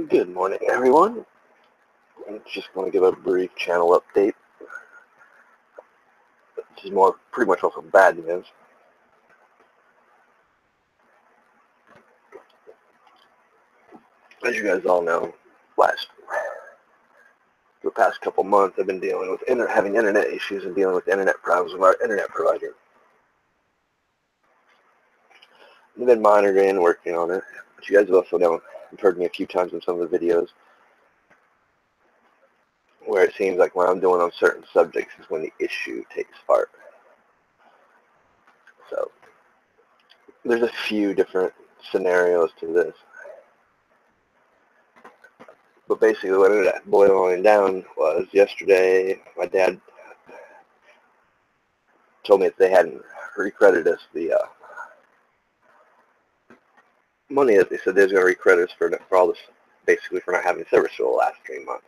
Good morning, everyone. I'm just going to give a brief channel update. This is pretty much also bad news. As you guys all know, for the past couple months, I've been dealing with having internet issues and dealing with internet problems with our internet provider. I've been monitoring and working on it, but you guys have also heard me a few times in some of the videos where it seems like when I'm doing on certain subjects is when the issue takes part. So there's a few different scenarios to this. But basically what ended up boiling down was yesterday my dad told me that they hadn't recredited us the money that they said they was going to recredit us for all this, basically for not having service for the last 3 months.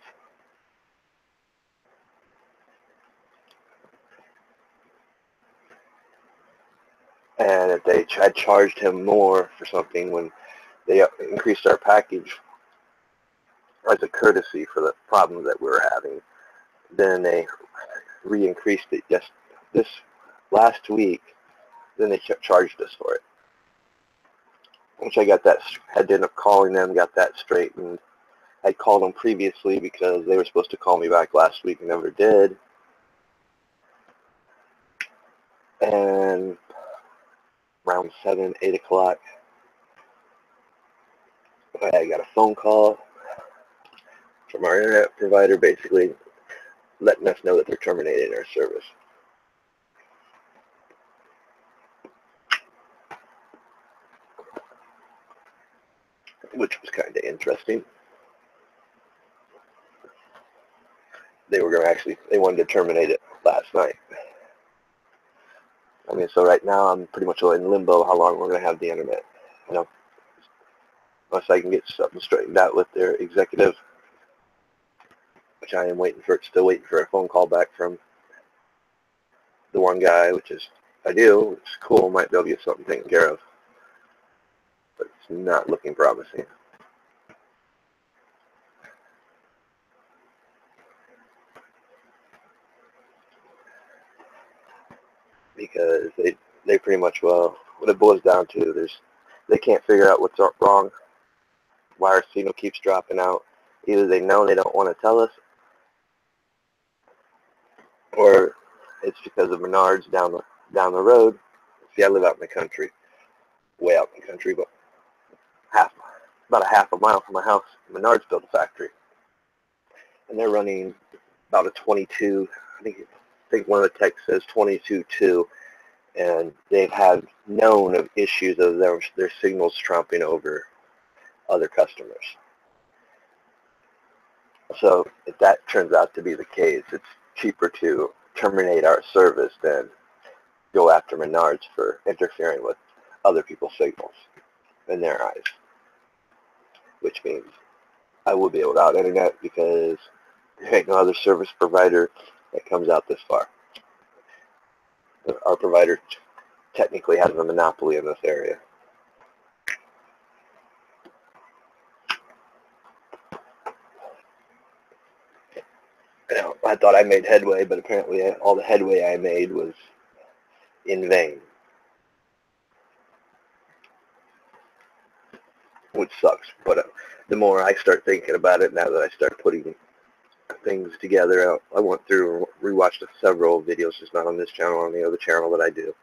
And if they had charged him more for something when they increased our package as a courtesy for the problems that we were having, then they re-increased it just this last week, then they charged us for it. Which I had to end up calling them, got that straightened. I called them previously because they were supposed to call me back last week and never did. And around 7, 8 o'clock, I got a phone call from our internet provider basically letting us know that they're terminating our service. Which was kind of interesting. They wanted to terminate it last night. I mean, so right now I'm pretty much in limbo how long we're going to have the internet. You know, unless I can get something straightened out with their executive, which I am still waiting for a phone call back from the one guy, which is ideal, which is cool, might be able to get something taken care of. But it's not looking promising. Because they pretty much, well, what it boils down to, they can't figure out what's wrong, why our signal keeps dropping out. Either they know they don't want to tell us, or it's because of Menards down the road. See, I live out in the country, way out in the country, but about a half a mile from my house, Menards built a factory, and they're running about a 22. I think one of the texts says 22.2, and they've had known of issues of their signals trumping over other customers. So if that turns out to be the case, it's cheaper to terminate our service than go after Menards for interfering with other people's signals in their eyes. Which means I will be without internet because there ain't no other service provider that comes out this far. Our provider technically has a monopoly in this area. I thought I made headway, but apparently all the headway I made was in vain, which sucks. But the more I start thinking about it, now that I start putting things together, I went through and rewatched several videos, just not on this channel, on the other channel that I do,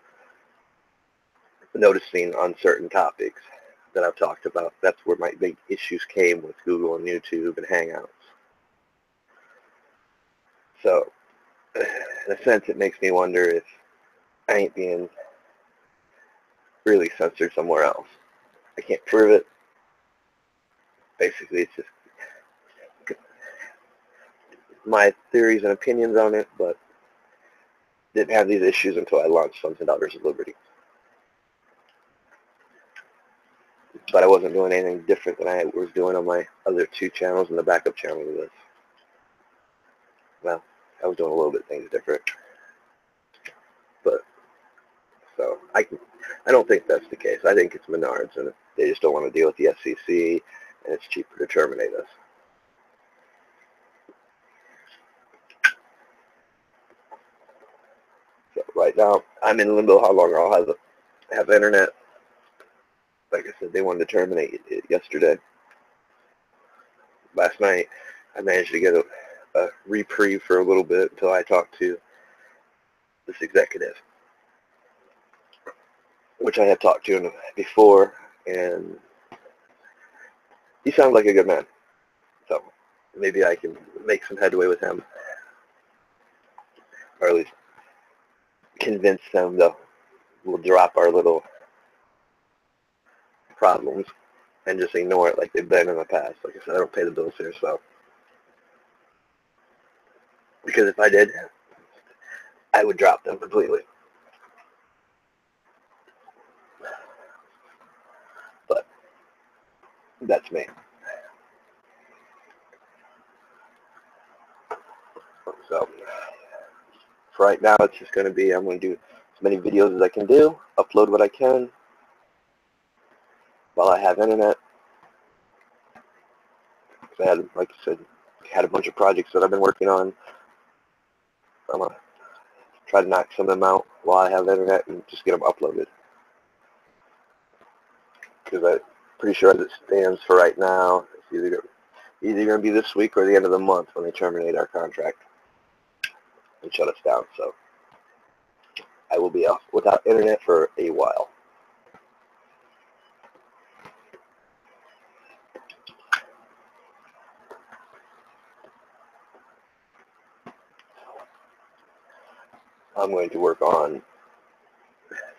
noticing on certain topics that I've talked about. That's where my big issues came with Google and YouTube and Hangouts. So, in a sense, it makes me wonder if I ain't being really censored somewhere else. I can't prove it. Basically, it's just my theories and opinions on it, but didn't have these issues until I launched Sons and Daughters of Liberty. But I wasn't doing anything different than I was doing on my other two channels and the backup channel to this. Well, I was doing a little bit things different. But, so, I don't think that's the case. I think it's Menards, and they just don't want to deal with the FCC, and it's cheaper to terminate us. So right now, I'm in limbo how long I'll have internet. Like I said, they wanted to terminate it yesterday. Last night, I managed to get a reprieve for a little bit until I talked to this executive, which I had talked to him before, and he sounds like a good man. So maybe I can make some headway with him, or at least convince them that we'll drop our little problems and just ignore it like they've been in the past. Like I said, I don't pay the bills here, so. Because if I did, I would drop them completely. But that's me. So for right now, it's just going to be, I'm going to do as many videos as I can do, upload what I can while I have internet. I had, like I said, had a bunch of projects that I've been working on. I'm going to try to knock some of them out while I have internet and just get them uploaded. Because I'm pretty sure as it stands for right now, it's either going to be this week or the end of the month when they terminate our contract and shut us down. So I will be off without internet for a while. I'm going to work on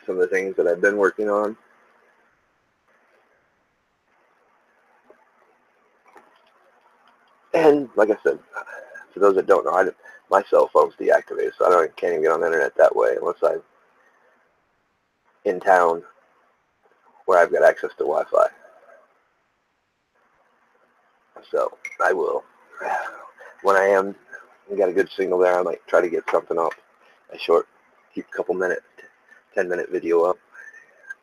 some of the things that I've been working on. And like I said, for those that don't know, my cell phone's deactivated, so can't even get on the internet that way unless I'm in town where I've got access to Wi-Fi. So I will, when I got a good signal there, I might try to get something up, keep a couple minute, 10-minute video up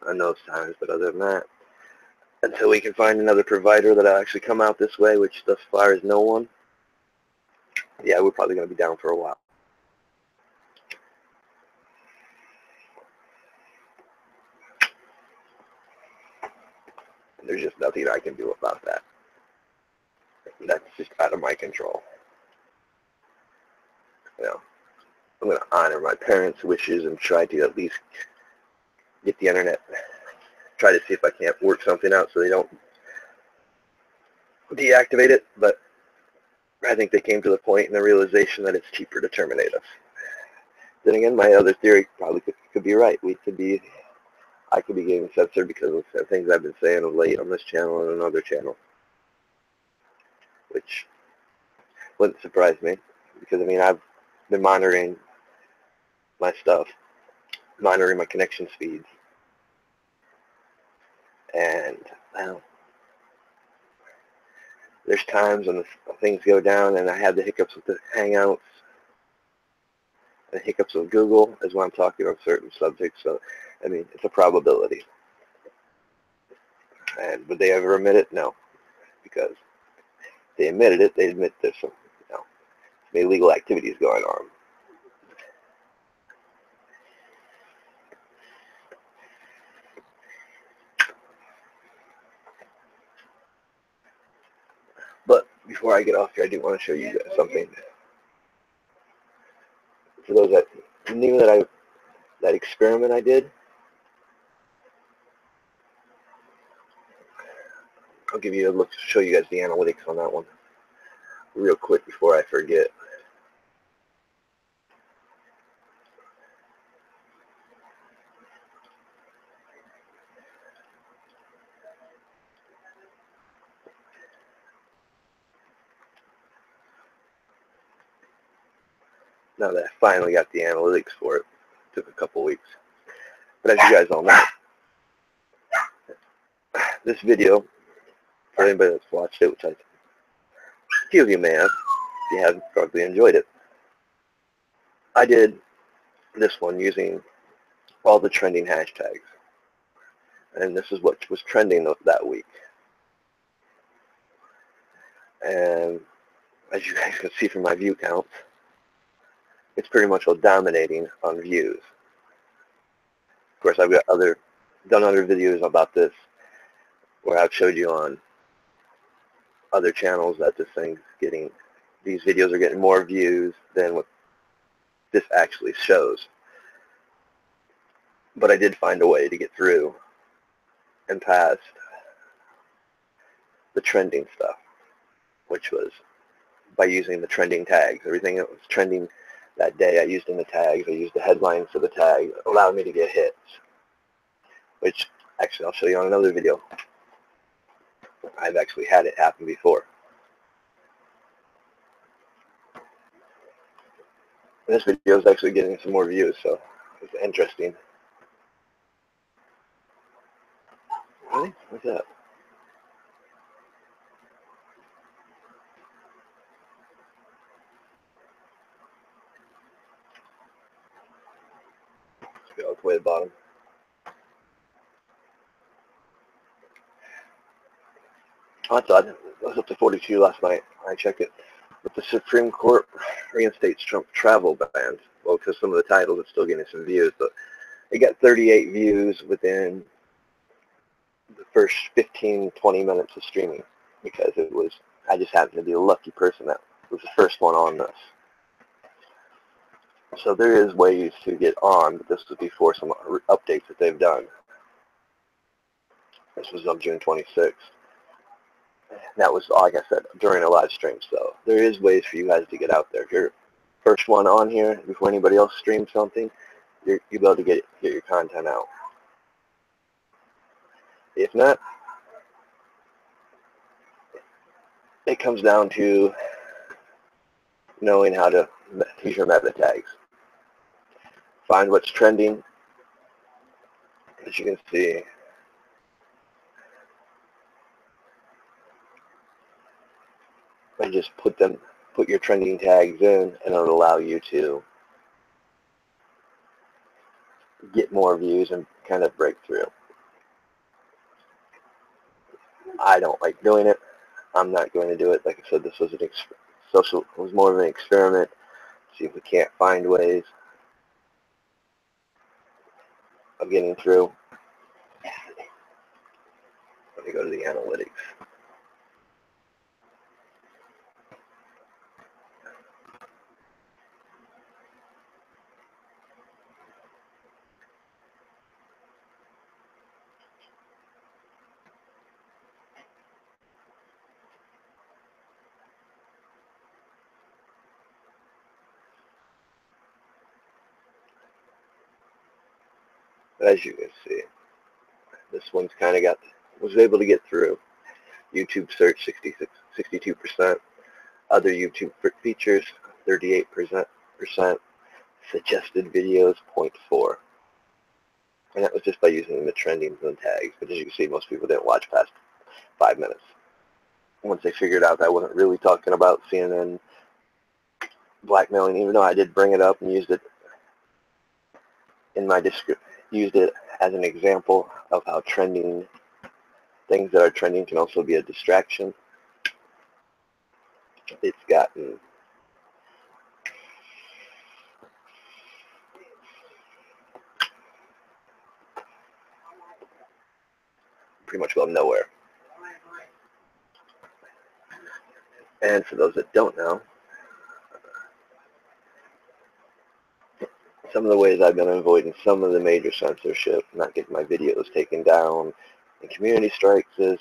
on those times. But other than that, until we can find another provider that'll actually come out this way, which thus far is no one, yeah, we're probably going to be down for a while. There's just nothing I can do about that. That's just out of my control. You know, I'm going to honor my parents' wishes and try to at least get the internet. Try to see if I can't work something out so they don't deactivate it. But I think they came to the point in the realization that it's cheaper to terminate us. Then again, my other theory probably could be right. I could be getting censored because of the things I've been saying of late on this channel and another channel, which wouldn't surprise me because, I mean, I've been monitoring my stuff, monitoring my connection speeds, and well, there's times when things go down and I have the hiccups with the Hangouts and hiccups with Google is when I'm talking on certain subjects. So, I mean, it's a probability. And would they ever admit it? No. Because if they admitted it, they admit there's some, illegal activities going on. But before I get off here, I do want to show you guys something. For those that knew that experiment I did, I'll give you a look to show you guys the analytics on that one real quick before I forget. Now that I finally got the analytics for it, it took a couple weeks. But as you guys all know, this video, for anybody that's watched it, which I few of you may have, if you haven't, probably enjoyed it. I did this one using all the trending hashtags. And this is what was trending that week. And as you guys can see from my view count, it's pretty much all dominating on views. Of course, I've got done other videos about this where I've showed you on other channels that these videos are getting more views than what this actually shows. But I did find a way to get through and past the trending stuff, which was by using the trending tags. Everything that was trending that day I used in the tags. I used the headlines for the tag. It allowed me to get hits, which actually I'll show you on another video. I've actually had it happen before. And this video is actually getting some more views, so it's interesting. Really? What's that? Let's go all the way to the bottom. Oh, that's odd. It was up to 42 last night. I checked it. But the Supreme Court reinstates Trump travel ban. Well, because some of the titles are still getting some views, but it got 38 views within the first 15, 20 minutes of streaming, because I just happened to be a lucky person that was the first one on this. So there is ways to get on, but this was before some updates that they've done. This was on June 26th. That was, like I said, during a live stream. So there is ways for you guys to get out there. If you're first one on here before anybody else streams something, you'll be able to get your content out. If not, it comes down to knowing how to use your meta tags. Find what's trending. As you can see, and just put your trending tags in, and it'll allow you to get more views and kind of break through. I don't like doing it. I'm not going to do it. Like I said, this was it was more of an experiment. See if we can't find ways of getting through. Let me go to the analytics. As you can see, this one's kind of was able to get through. YouTube search 62%, other YouTube features 38%, suggested videos 0.4%. And that was just by using the trendings and tags. But as you can see, most people didn't watch past 5 minutes. Once they figured out I wasn't really talking about CNN blackmailing, even though I did bring it up and used it in my description, used it as an example of how things that are trending can also be a distraction. It's gotten pretty much go nowhere. And for those that don't know, some of the ways I've been avoiding some of the major censorship, not getting my videos taken down, and community strikes is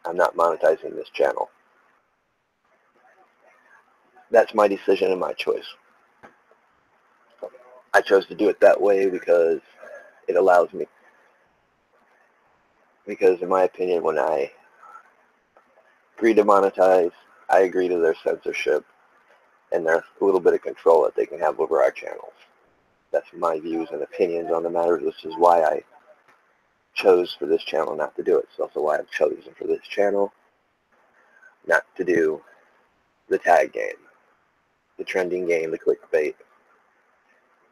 I'm not monetizing this channel. That's my decision and my choice. I chose to do it that way because it allows me, because in my opinion, when I agree to monetize, I agree to their censorship and their little bit of control that they can have over our channels. That's my views and opinions on the matter. This is why I chose for this channel not to do it. It's also why I've chosen for this channel not to do the tag game, the trending game, the clickbait.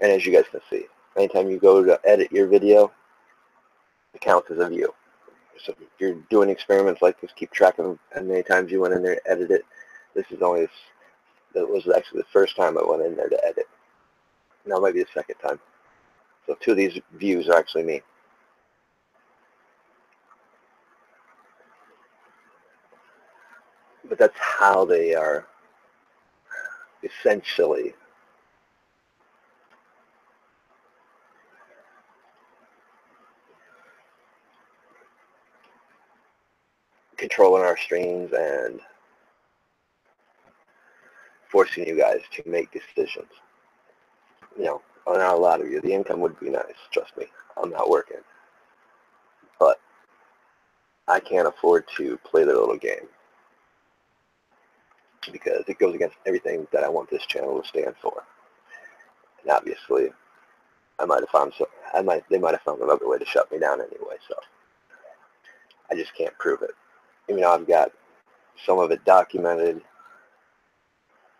And as you guys can see, anytime you go to edit your video, it counts as a view. So if you're doing experiments like this, keep track of how many times you went in there to edit it. This is only, that was actually the first time I went in there to edit. Now it might be the second time. So 2 of these views are actually me. But that's how they are essentially controlling our streams and forcing you guys to make decisions. You know, not a lot of you. The income would be nice, trust me. I'm not working. But I can't afford to play their little game because it goes against everything that I want this channel to stand for. And obviously, they might have found another way to shut me down anyway, so I just can't prove it. Even though I've got some of it documented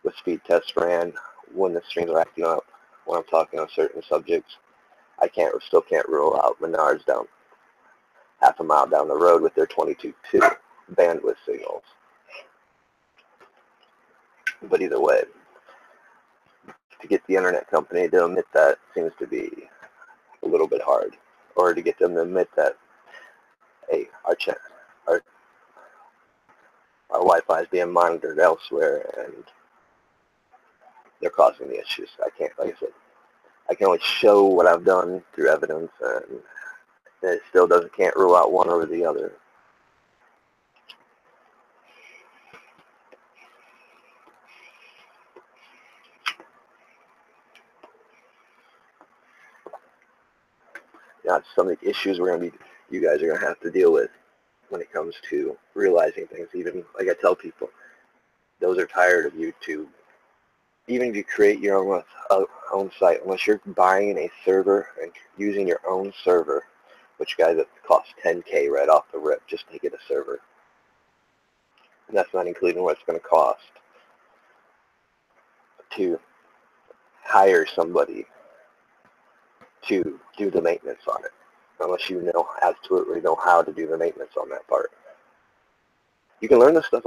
with speed tests ran when the streams are acting up, when I'm talking on certain subjects. I still can't rule out Menards down half a mile down the road with their 22.2 bandwidth signals. But either way, to get the internet company to admit that seems to be a little bit hard, or to get them to admit that, hey, our Wi-Fi is being monitored elsewhere and they're causing the issues. I can't, like I said, I can only show what I've done through evidence, and it still can't rule out one over the other. Now, some of the issues you guys are going to have to deal with when it comes to realizing things. Even like I tell people, those are tired of YouTube. Even if you create your own site, unless you're buying a server and using your own server, which guys, it costs $10K right off the rip just to get a server. And that's not including what it's going to cost to hire somebody to do the maintenance on it, unless you absolutely know how to do the maintenance on that part. You can learn this stuff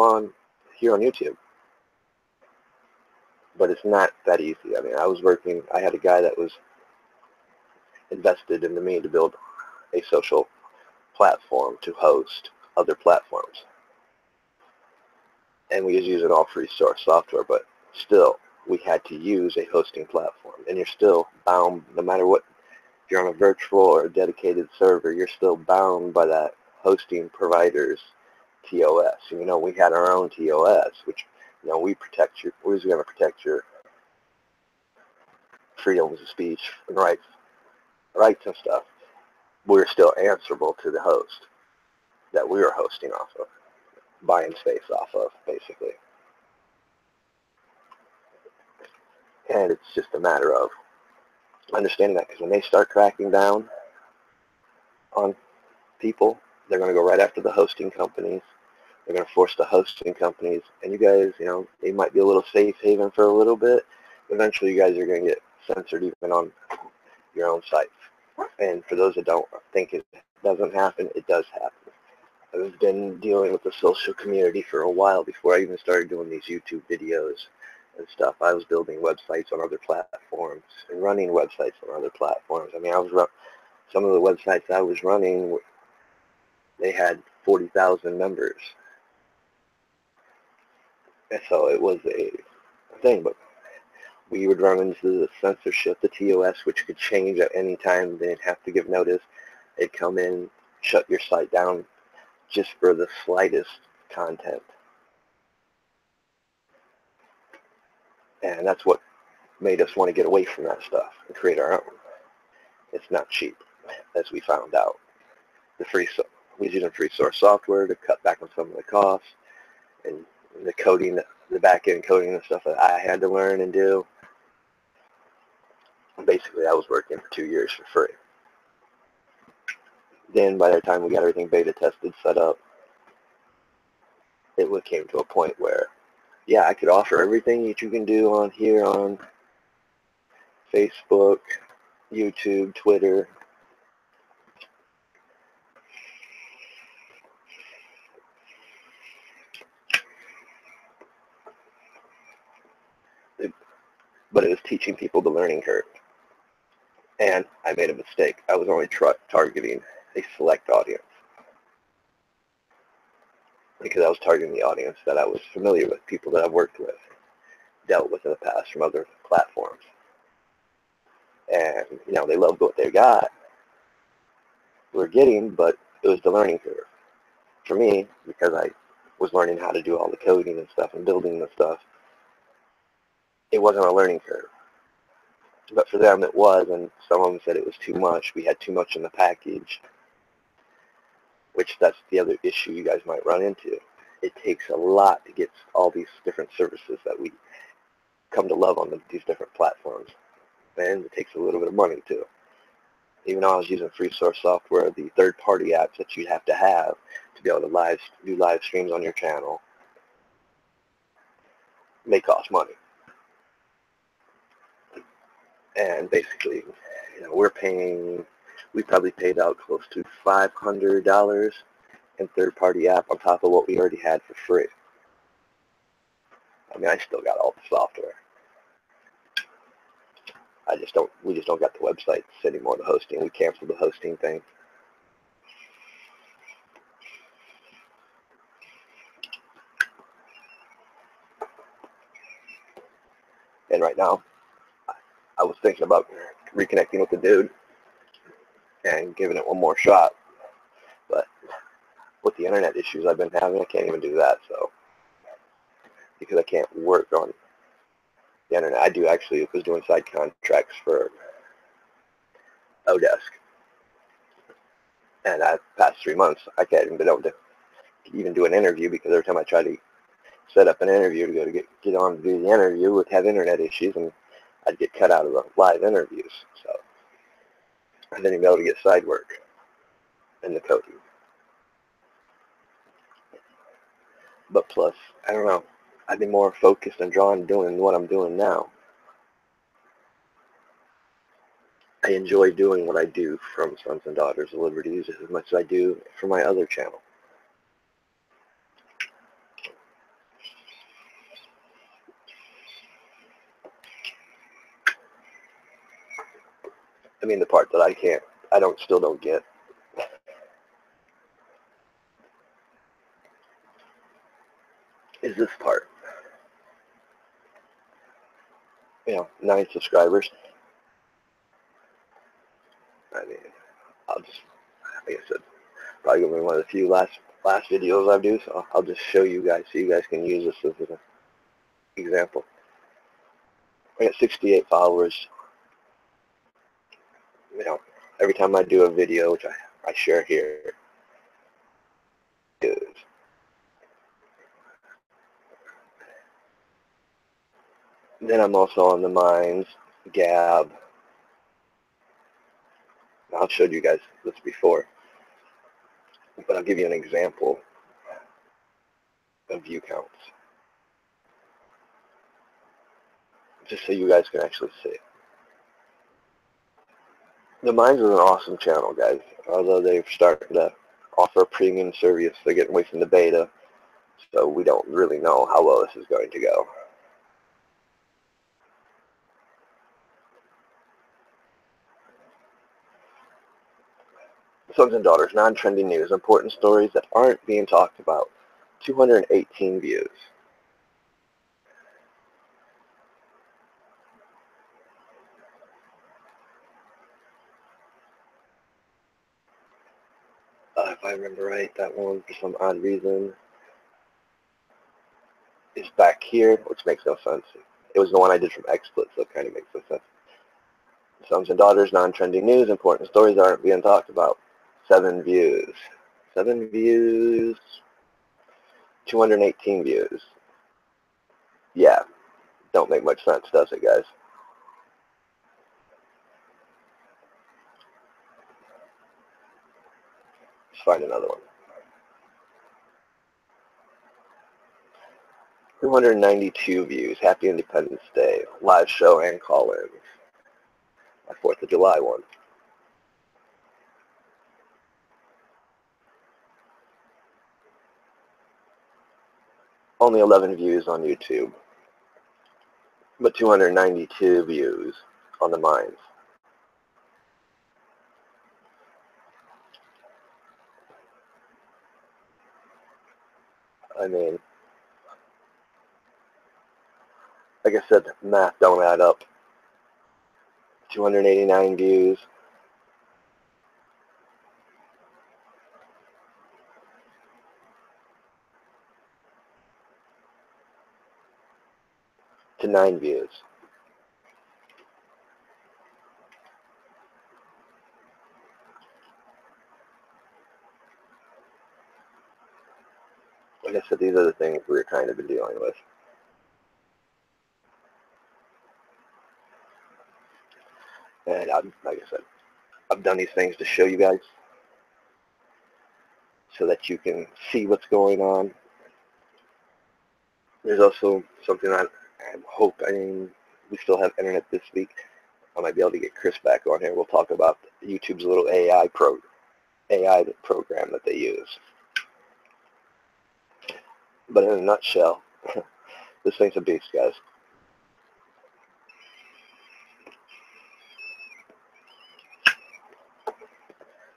here on YouTube, but it's not that easy. I mean, I had a guy that was invested into me to build a social platform to host other platforms. And we was using all free source software, but still, we had to use a hosting platform. And you're still bound, no matter what, if you're on a virtual or a dedicated server, you're still bound by that hosting provider's TOS. And, you know, we had our own TOS, which, you know, we was going to protect your freedoms of speech and rights and stuff. We're still answerable to the host that we were hosting off of, buying space off of, basically. And it's just a matter of understanding that, because when they start cracking down on people, they're going to go right after the hosting companies. They're going to force the hosting companies. And you guys, you know, they might be a little safe haven for a little bit. Eventually, you guys are going to get censored even on your own sites. And for those that don't think it doesn't happen, it does happen. I've been dealing with the social community for a while before I even started doing these YouTube videos and stuff. I was building websites on other platforms and running websites on other platforms. I mean, some of the websites I was running they had 40,000 members. And so it was a thing, but we would run into the censorship, the TOS, which could change at any time. They didn't have to give notice. They'd come in, shut your site down just for the slightest content. And that's what made us want to get away from that stuff and create our own. It's not cheap, as we found out. We was using free source software to cut back on some of the costs, and the coding, the back-end coding and stuff that I had to learn and do. Basically, I was working for 2 years for free. Then by the time we got everything beta tested, set up, it came to a point where, yeah, I could offer everything that you can do on here on Facebook, YouTube, Twitter. But it was teaching people the learning curve. And I made a mistake. I was only targeting a select audience, because I was targeting the audience that I was familiar with, people that I've worked with, dealt with in the past from other platforms. And, you know, they loved what they were getting, but it was the learning curve. For me, because I was learning how to do all the coding and stuff and building the stuff, it wasn't a learning curve. But for them it was, and some of them said it was too much. We had too much in the package, which that's the other issue you guys might run into. It takes a lot to get all these different services that we come to love on these different platforms. And it takes a little bit of money too. Even though I was using free source software, the third-party apps that you'd have to be able to do live streams on your channel may cost money. And basically, you know, we probably paid out close to $500 in third-party app on top of what we already had for free. I mean, I still got all the software. We just don't got the websites anymore, the hosting. We canceled the hosting thing. And right now, I was thinking about reconnecting with the dude and giving it one more shot. But with the internet issues I've been having, I can't even do that. So, because I can't work on the internet. I was doing side contracts for Odesk. And the past 3 months, I can't even been able to even do an interview, because every time I try to set up an interview to go to get on to do the interview, would have internet issues, and I'd get cut out of the live interviews. So I didn't even be able to get side work in the coding. But plus, I don't know, I'd be more focused and drawn to doing what I'm doing now. I enjoy doing what I do from Sons and Daughters of Liberty as much as I do for my other channel. I mean, the part that I still don't get, is this part. You know, 9 subscribers. I mean, like I said, probably going to be one of the few last videos I do, so I'll just show you guys so you guys can use this as an example. I got 68 followers. You know, every time I do a video, which I share here, then I'm also on the Minds, Gab. I've showed you guys this before, but I'll give you an example of view counts, just so you guys can actually see. The Minds is an awesome channel, guys. Although they've started to offer a premium service, they're getting away from the beta, so we don't really know how well this is going to go. Sons and daughters, non-trending news, important stories that aren't being talked about. 218 views. If I remember right, that one, for some odd reason, is back here, which makes no sense. It was the one I did from XSplit, so it kind of makes no sense. Sons and daughters, non-trending news, important stories that aren't being talked about. 7 views. 7 views, 218 views. Yeah, don't make much sense, does it, guys? Let's find another one. 292 views. Happy Independence Day. Live show and call-ins. My 4th of July one. Only 11 views on YouTube, but 292 views on the mines. I mean, like I said, math don't add up. 289 views. To 9 views. Like I said, these are the things we're kind of been dealing with. And like I said, I've done these things to show you guys so that you can see what's going on. There's also something that I hope, we still have internet this week. I might be able to get Chris back on here. We'll talk about YouTube's little AI program that they use. But in a nutshell, this thing's a beast, guys.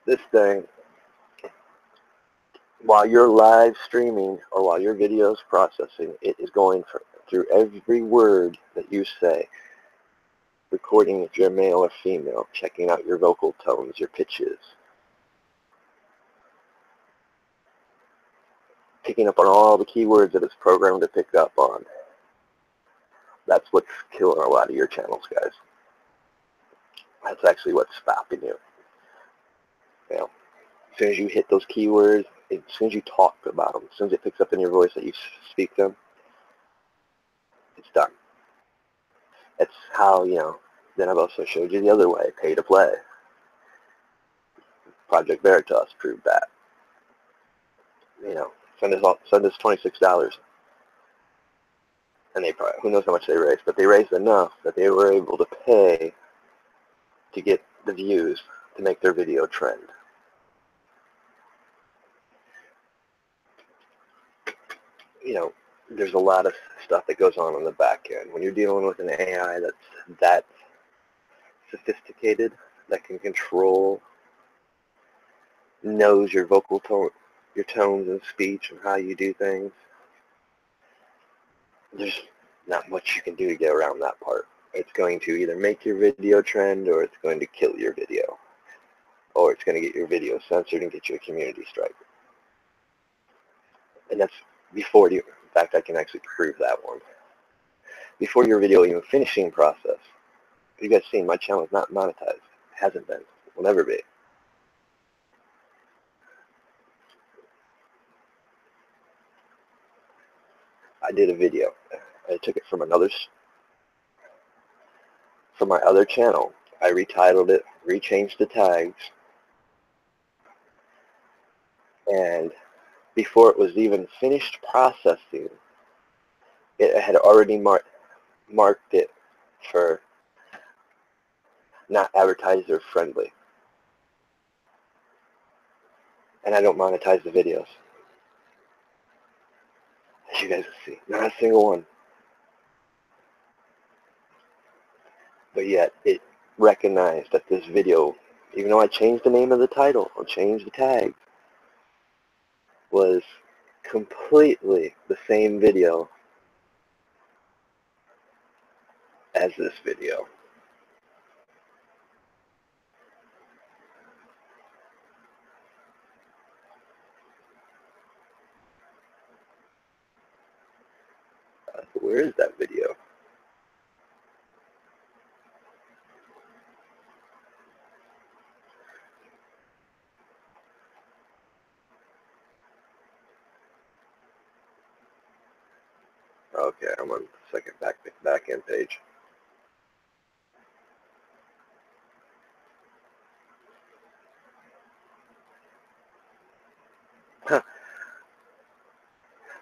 This thing, while you're live streaming or while your video is processing, it is going through every word that you say, recording if you're male or female, checking out your vocal tones, your pitches, picking up on all the keywords that it's programmed to pick up on. That's what's killing a lot of your channels, guys. That's actually what's stopping you. You know, as soon as you hit those keywords, as soon as you talk about them, as soon as it picks up in your voice that you speak them, it's done. That's how, then I've also showed you the other way, pay to play. Project Veritas proved that. Send us $26. And they probably, who knows how much they raised, but they raised enough that they were able to pay to get the views to make their video trend. There's a lot of stuff that goes on the back end. When you're dealing with an AI that's that sophisticated, that can control, knows your vocal tone, your tones and speech and how you do things, there's not much you can do to get around that part. It's going to either make your video trend or it's going to kill your video. Or it's going to get your video censored and get you a community strike. And that's before you, in fact, I can actually prove that one. Before your video even finishing process, you guys seen my channel is not monetized. It hasn't been. Will never be. I did a video. I took it from my other channel. I retitled it, rechanged the tags, and before it was even finished processing, it had already marked it for not advertiser friendly. And I don't monetize the videos. As you guys can see, not a single one. But yet it recognized that this video even though I changed the name of the title, I changed the tag, was completely the same video as this video. Where is that video? Okay, I'm on the second back end page. Huh.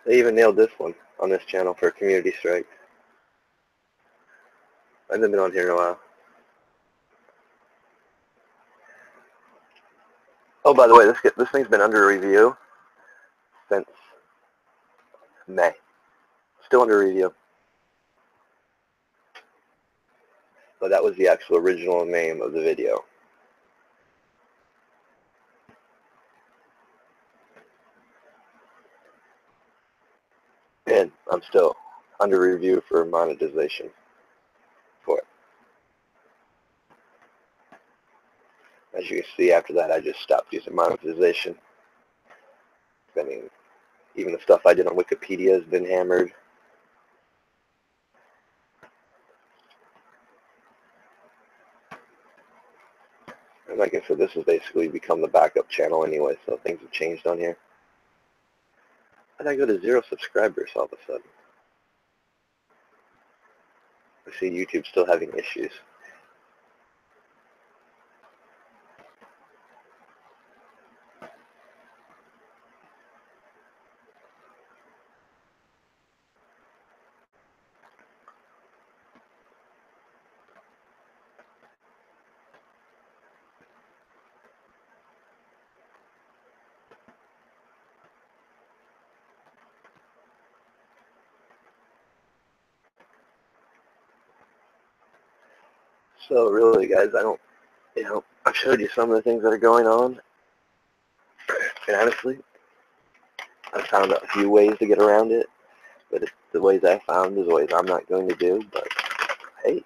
They even nailed this one on this channel for a community strike. I haven't been on here in a while. Oh, by the way, this thing's been under review since May. Still under review. But that was the actual original name of the video. And I'm still under review for monetization for it. As you can see, after that, I just stopped using monetization. I mean, even the stuff I did on Wikipedia has been hammered. And like I said, this has basically become the backup channel anyway, so things have changed on here. And I go to 0 subscribers all of a sudden. I see YouTube still having issues. So really, guys, I've showed you some of the things that are going on. And honestly, I found a few ways to get around it. But the ways I found is ways I'm not going to do. But hey,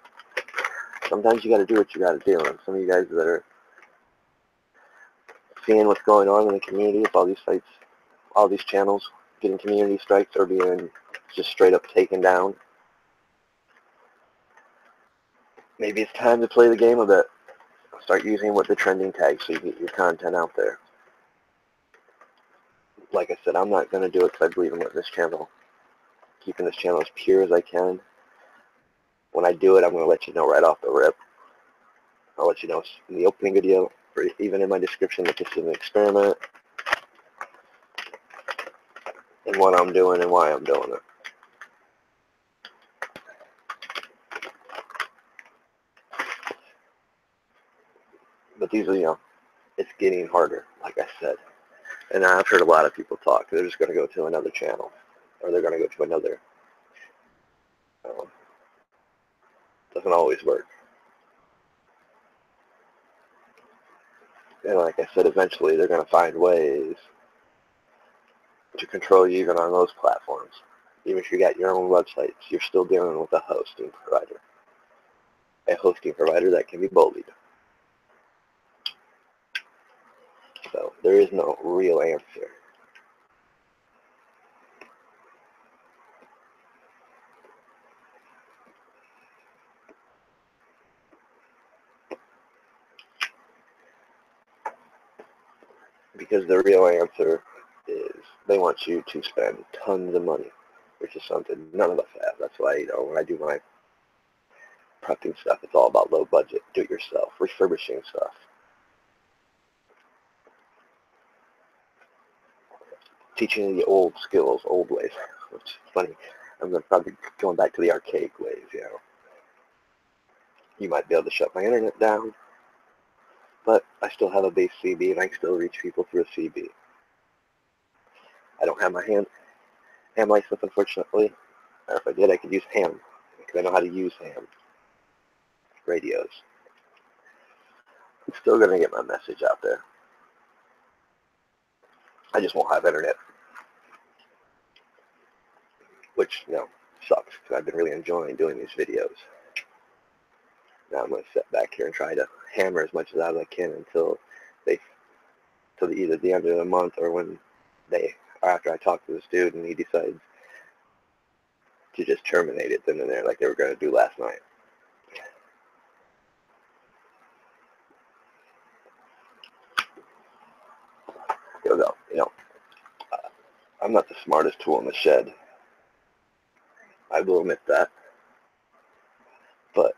sometimes you got to do what you got to do. And some of you guys that are seeing what's going on in the community with all these sites, all these channels getting community strikes or being just straight up taken down, maybe it's time to play the game a bit. Start using what the trending tags so you get your content out there. Like I said, I'm not going to do it because I believe in this channel, keeping this channel as pure as I can. When I do it, I'm going to let you know right off the rip. I'll let you know in the opening video, or even in my description, that this is an experiment and what I'm doing and why I'm doing it. But these are, it's getting harder, like I said. And I've heard a lot of people talk. They're just going to go to another channel, or they're going to go to another. Doesn't always work. And like I said, eventually they're going to find ways to control you even on those platforms. Even if you got your own websites, you're still dealing with a hosting provider. A hosting provider that can be bullied. So there is no real answer. Because the real answer is they want you to spend tons of money, which is something none of us have. That's why, when I do my prepping stuff, it's all about low budget, do-it-yourself, refurbishing stuff. Teaching the old skills, old ways, which is funny. I'm probably going back to the archaic ways, You might be able to shut my internet down, but I still have a base CB and I can still reach people through a CB. I don't have my ham license, unfortunately. Or if I did, I could use ham, because I know how to use ham radios. I'm still going to get my message out there. I just won't have internet, which, sucks because I've been really enjoying doing these videos. Now I'm going to sit back here and try to hammer as much as I can until either the end of the month or or after I talk to this dude and he decides to just terminate it then and there like they were going to do last night. Because, I'm not the smartest tool in the shed. I will admit that. But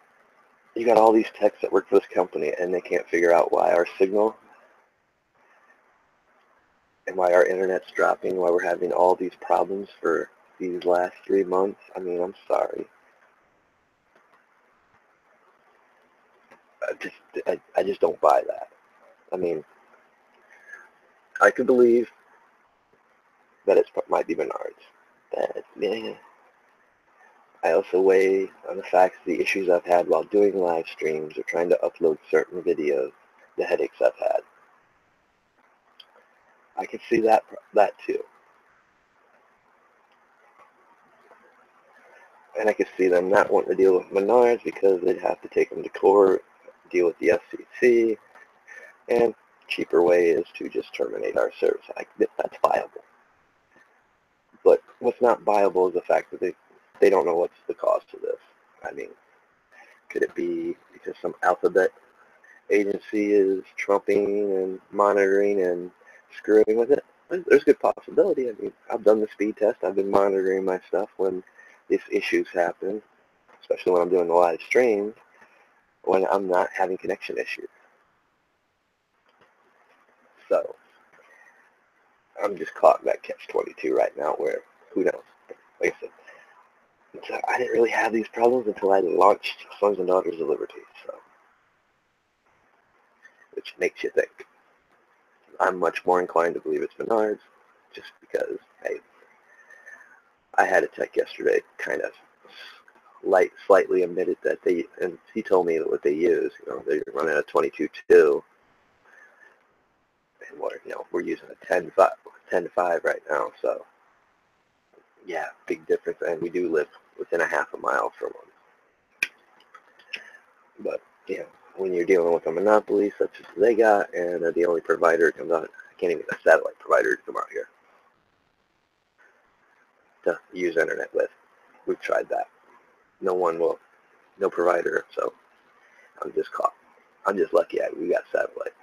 you got all these techs that work for this company and they can't figure out why our signal and why our internet's dropping, why we're having all these problems for these last 3 months. I mean, I'm sorry. I just don't buy that. I mean, I could believe that it might be Menards. I also weigh on the facts the issues I've had while doing live streams or trying to upload certain videos, the headaches I've had. I can see that too. And I could see them not wanting to deal with Menards because they'd have to take them to court, deal with the FCC, and cheaper way is to just terminate our service. That's viable. But what's not viable is the fact that they don't know what's the cost of this. I mean, could it be because some alphabet agency is trumping and monitoring and screwing with it? There's a good possibility. I mean, I've done the speed test. I've been monitoring my stuff when these issues happen, especially when I'm doing the live streams, when I'm not having connection issues. So I'm just caught in that catch-22 right now where, who knows? Like I said, I didn't really have these problems until I launched Sons and Daughters of Liberty, so, which makes you think. I'm much more inclined to believe it's Menards, just because, hey, I had a tech yesterday kind of slightly admitted that and he told me that what they use, they're running a 22.2, and we're using a 10.5 right now, so yeah, big difference, and we do live within a half a mile from them. But, when you're dealing with a monopoly such as they got, and they're the only provider that comes out, I can't even get a satellite provider to come out here to use internet with. We've tried that. No provider, so I'm just caught. I'm just lucky we got satellite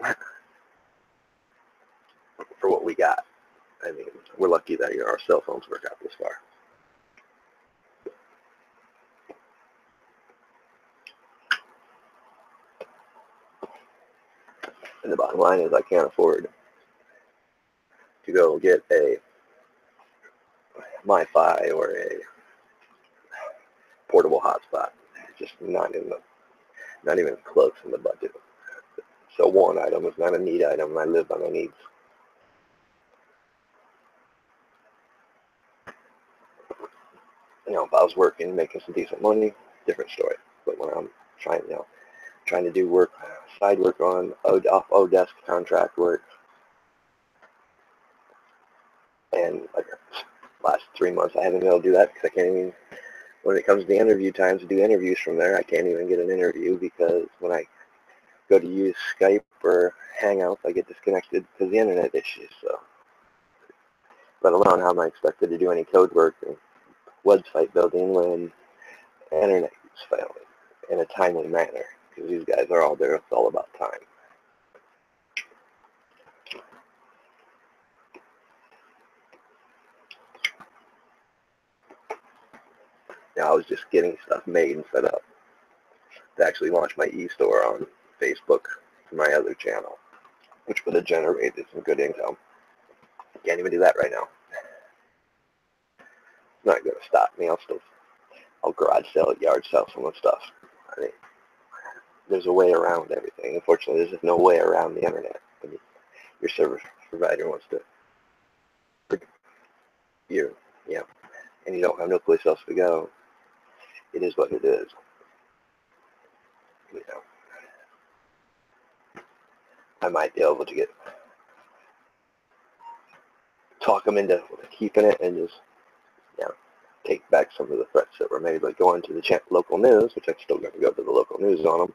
for what we got. I mean, we're lucky that our cell phones work out this far. And the bottom line is I can't afford to go get a MiFi or a portable hotspot. It's just not even close in the budget. So one item is not a need item, and I live by my needs. If I was working, making some decent money, different story. But when I'm trying to do work, side work on off-desk contract work, and like last 3 months I haven't been able to do that because I can't even, when it comes to interview times to do interviews from there, I can't even get an interview because when I go to use Skype or Hangouts, I get disconnected because of the internet issues. So, let alone how am I expected to do any code work and website building when internet is failing in a timely manner, because these guys are all there. It's all about time. I was just getting stuff made and set up to actually launch my e-store on Facebook for my other channel, which would have generated some good income. Can't even do that right now. It's not going to stop me. I'll garage sell, yard sell some of the stuff. I mean, there's a way around everything. Unfortunately, there's just no way around the internet. I mean, your service provider wants to, and you don't have no place else to go. It is what it is. I might be able to talk them into keeping it and just, you know, take back some of the threats that were made, like going to the local news, which I'm still going to go to the local news on them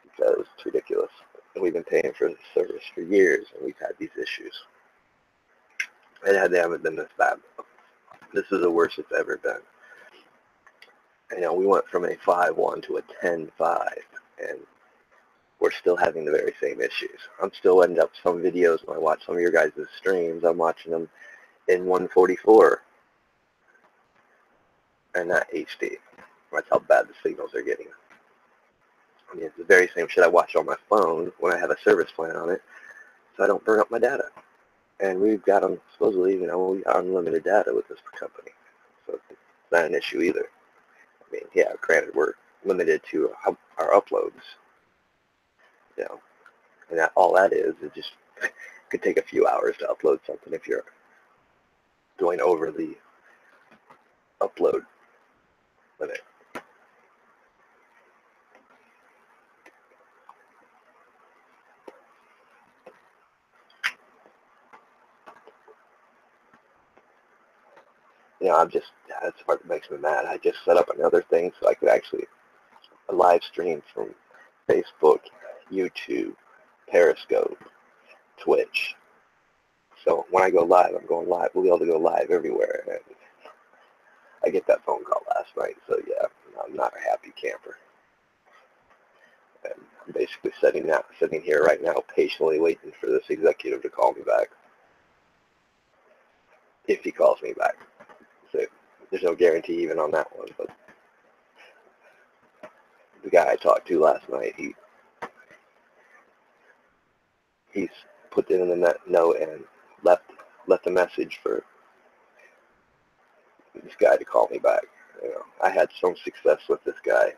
because it's ridiculous. And we've been paying for this service for years, and we've had these issues. They haven't been this bad. This is the worst it's ever been. You know, we went from a 5.1 to a 10.5, and we're still having the very same issues. I'm still ending up some videos when I watch some of your guys' streams, I'm watching them in 144 and not HD. That's how bad the signals are getting. I mean, it's the very same shit I watch on my phone when I have a service plan on it, so I don't burn up my data. And we've got them, supposedly, you know, we got unlimited data with this company, so it's not an issue either. I mean, yeah, granted, we're limited to our uploads, you know, and all that is it just could take a few hours to upload something if you're going over the upload limit. You know, that's the part that makes me mad. I just set up another thing so I could actually live stream from Facebook, YouTube, Periscope, Twitch. So when I go live, I'm going live. We'll be able to go live everywhere. And I get that phone call last night, so yeah, I'm not a happy camper. And I'm basically sitting here right now, patiently waiting for this executive to call me back. If he calls me back. So there's no guarantee even on that one, but the guy I talked to last night, he's put it in the note and left a message for this guy to call me back. You know, I had some success with this guy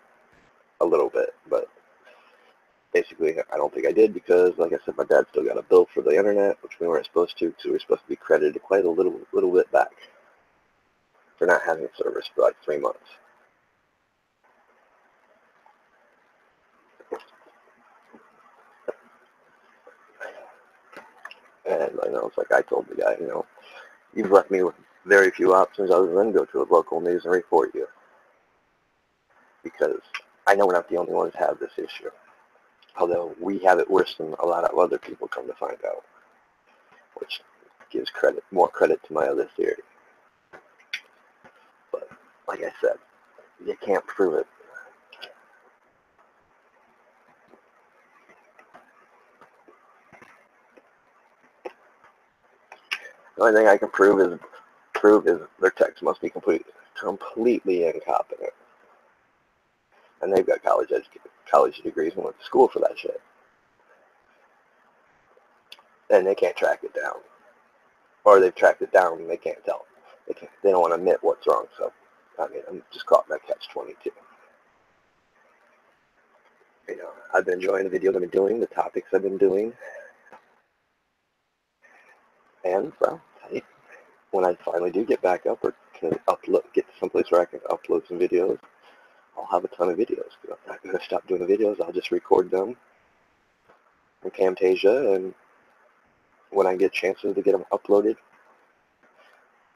a little bit, but basically I don't think I did because, like I said, my dad still got a bill for the internet, which we weren't supposed to, so we were supposed to be credited quite a little bit back for not having service for like 3 months. And you know, it's like I told the guy, you know, you've left me with very few options other than go to a local news and report you. Because I know we're not the only ones who have this issue. Although we have it worse than a lot of other people come to find out. Which gives more credit to my other theory. But, like I said, you can't prove it. The only thing I can prove is their techs must be completely incompetent. And they've got college degrees and went to school for that shit. And they can't track it down. Or they've tracked it down and they can't tell. They don't want to admit what's wrong. So, I mean, I'm just caught in that catch-22. You know, I've been enjoying the videos I've been doing, the topics I've been doing. And, well, when I finally do get back up or can get to someplace where I can upload some videos, I'll have a ton of videos. I'm not going to stop doing the videos. I'll just record them in Camtasia, and when I get chances to get them uploaded,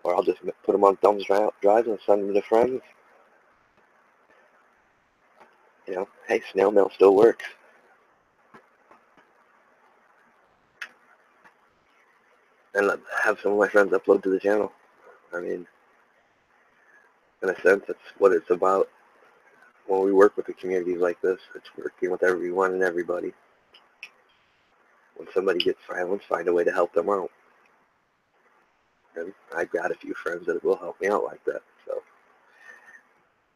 or I'll just put them on thumb drives and send them to friends. You know, hey, snail mail still works. And have some of my friends upload to the channel. I mean, in a sense, that's what it's about. When we work with the communities like this, it's working with everyone and everybody. When somebody gets violence, find a way to help them out. And I've got a few friends that will help me out like that. So,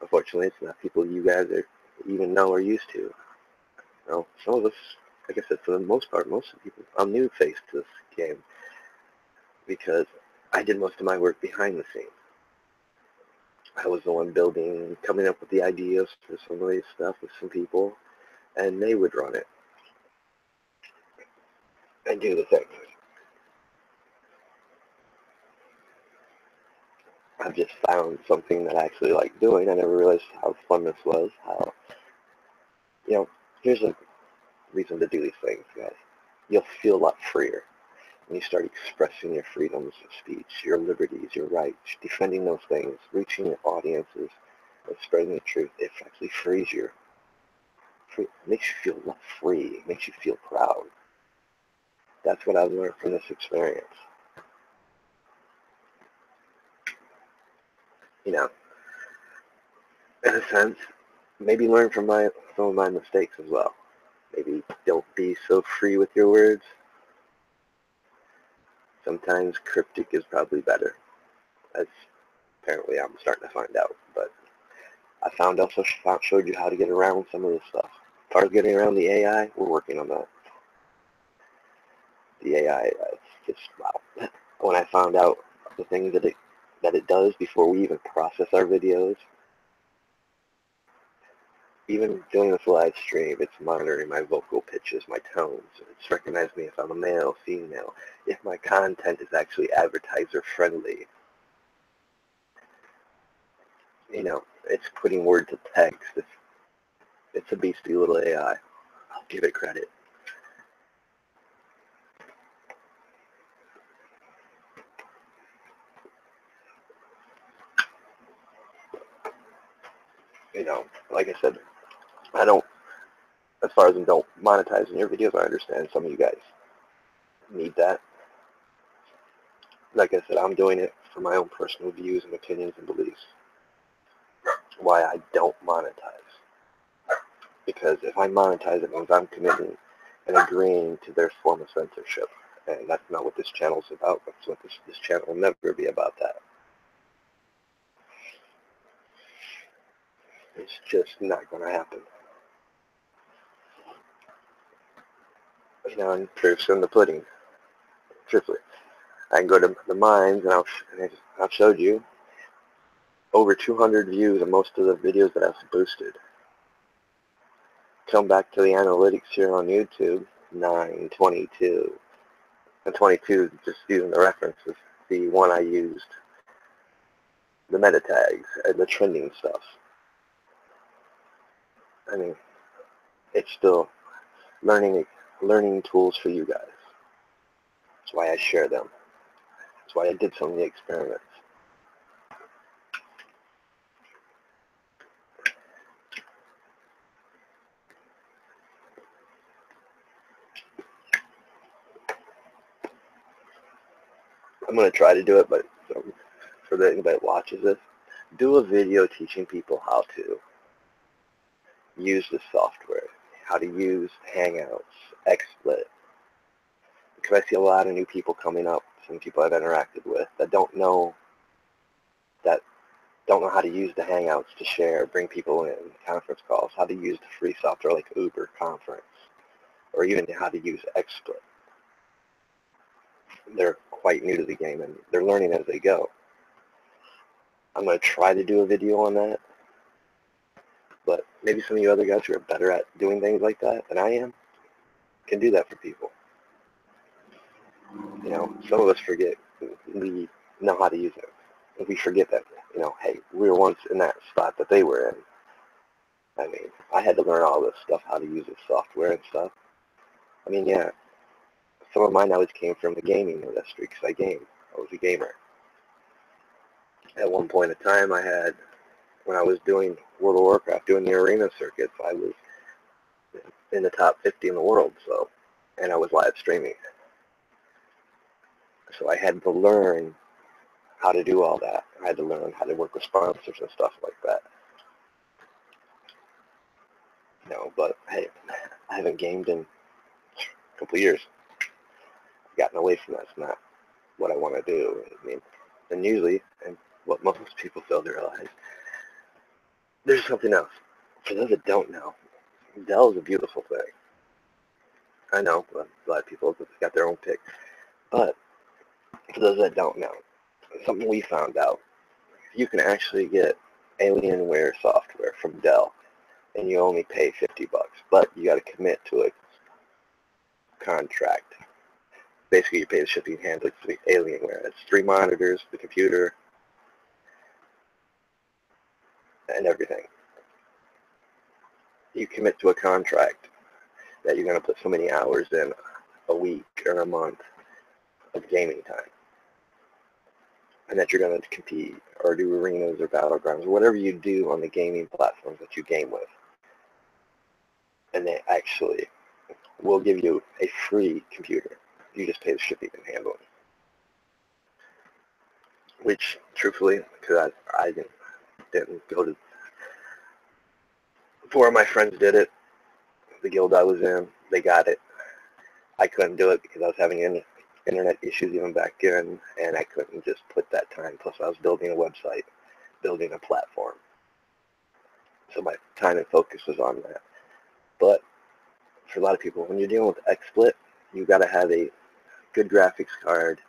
unfortunately, it's not people you guys even know or used to. You know, some of us, like I said, for the most part, most of the people, I'm new face to this game because I did most of my work behind the scenes. I was the one building, coming up with the ideas for some of these stuff with some people, and they would run it and do the thing. I've just found something that I actually like doing. I never realized how fun this was. How, you know, here's a reason to do these things, guys. you'll feel a lot freer. When you start expressing your freedoms of speech, your liberties, your rights, defending those things, reaching your audiences, and spreading the truth, it actually frees you. It makes you feel less free. It makes you feel proud. That's what I've learned from this experience. You know, in a sense, maybe learn from some of my mistakes as well. Maybe don't be so free with your words. Sometimes cryptic is probably better, as apparently I'm starting to find out. But I showed you how to get around some of this stuff. As far as getting around the AI, we're working on that. The AI, it's just, wow. When I found out the things that it does before we even process our videos, even doing this live stream, it's monitoring my vocal pitches, my tones. It's recognizing me if I'm a male, female, if my content is actually advertiser friendly. You know, it's putting word to text. It's a beastly little AI. I'll give it credit. You know, like I said, I don't, as far as I don't monetizing your videos, I understand some of you guys need that. Like I said, I'm doing it for my own personal views and opinions and beliefs. Why I don't monetize. Because if I monetize, it means I'm committing and agreeing to their form of censorship. And that's not what this channel is about. That's what this channel will never be about that. It's just not going to happen. You know, and proof's in the pudding. Truthfully. I can go to the mines, and I've showed you over 200 views on most of the videos that I've boosted. Come back to the analytics here on YouTube, 9, 22. And 22, just using the reference, is the one I used, the meta tags and the trending stuff. I mean, it's still learning tools for you guys. That's why I share them. That's why I did so many experiments. I'm going to try to do it, but for anybody that watches this, do a video teaching people how to use the software, how to use Hangouts, XSplit. Because I see a lot of new people coming up, some people I've interacted with that don't know how to use the Hangouts to share, bring people in, conference calls, how to use the free software like Uber Conference, or even how to use XSplit. They're quite new to the game, and they're learning as they go. I'm going to try to do a video on that, but maybe some of you other guys who are better at doing things like that than I am can do that for people. You know, some of us forget we know how to use it. If we forget that, you know, hey, we were once in that spot that they were in. I mean, I had to learn all this stuff, how to use the software and stuff. I mean, yeah, some of my knowledge came from the gaming industry because I was a gamer. At one point in time, when I was doing World of Warcraft, doing the arena circuits, I was in the top 50 in the world, and I was live streaming. So I had to learn how to do all that. I had to learn how to work with sponsors and stuff like that. You know, but hey, I haven't gamed in a couple of years. I've gotten away from that. It's not what I want to do. I mean, and usually, and what most people fail to realize, there's something else. For those that don't know, Dell is a beautiful thing. I know a lot of people have got their own pick. But for those that don't know, something we found out, you can actually get Alienware software from Dell, and you only pay $50, but you got to commit to a contract. Basically, you pay the shipping and handling for the Alienware. It's 3 monitors, the computer, and everything. You commit to a contract that you're going to put so many hours in a week or a month of gaming time, and that you're going to compete or do arenas or battlegrounds or whatever you do on the gaming platforms that you game with, and they actually will give you a free computer. You just pay the shipping and handling. Which, truthfully, because I didn't go to, 4 of my friends did it. The guild I was in, they got it. I couldn't do it because I was having internet issues even back then, and I couldn't just put that time. Plus, I was building a website, building a platform. So my time and focus was on that. But for a lot of people, when you're dealing with XSplit, you've got to have a good graphics card,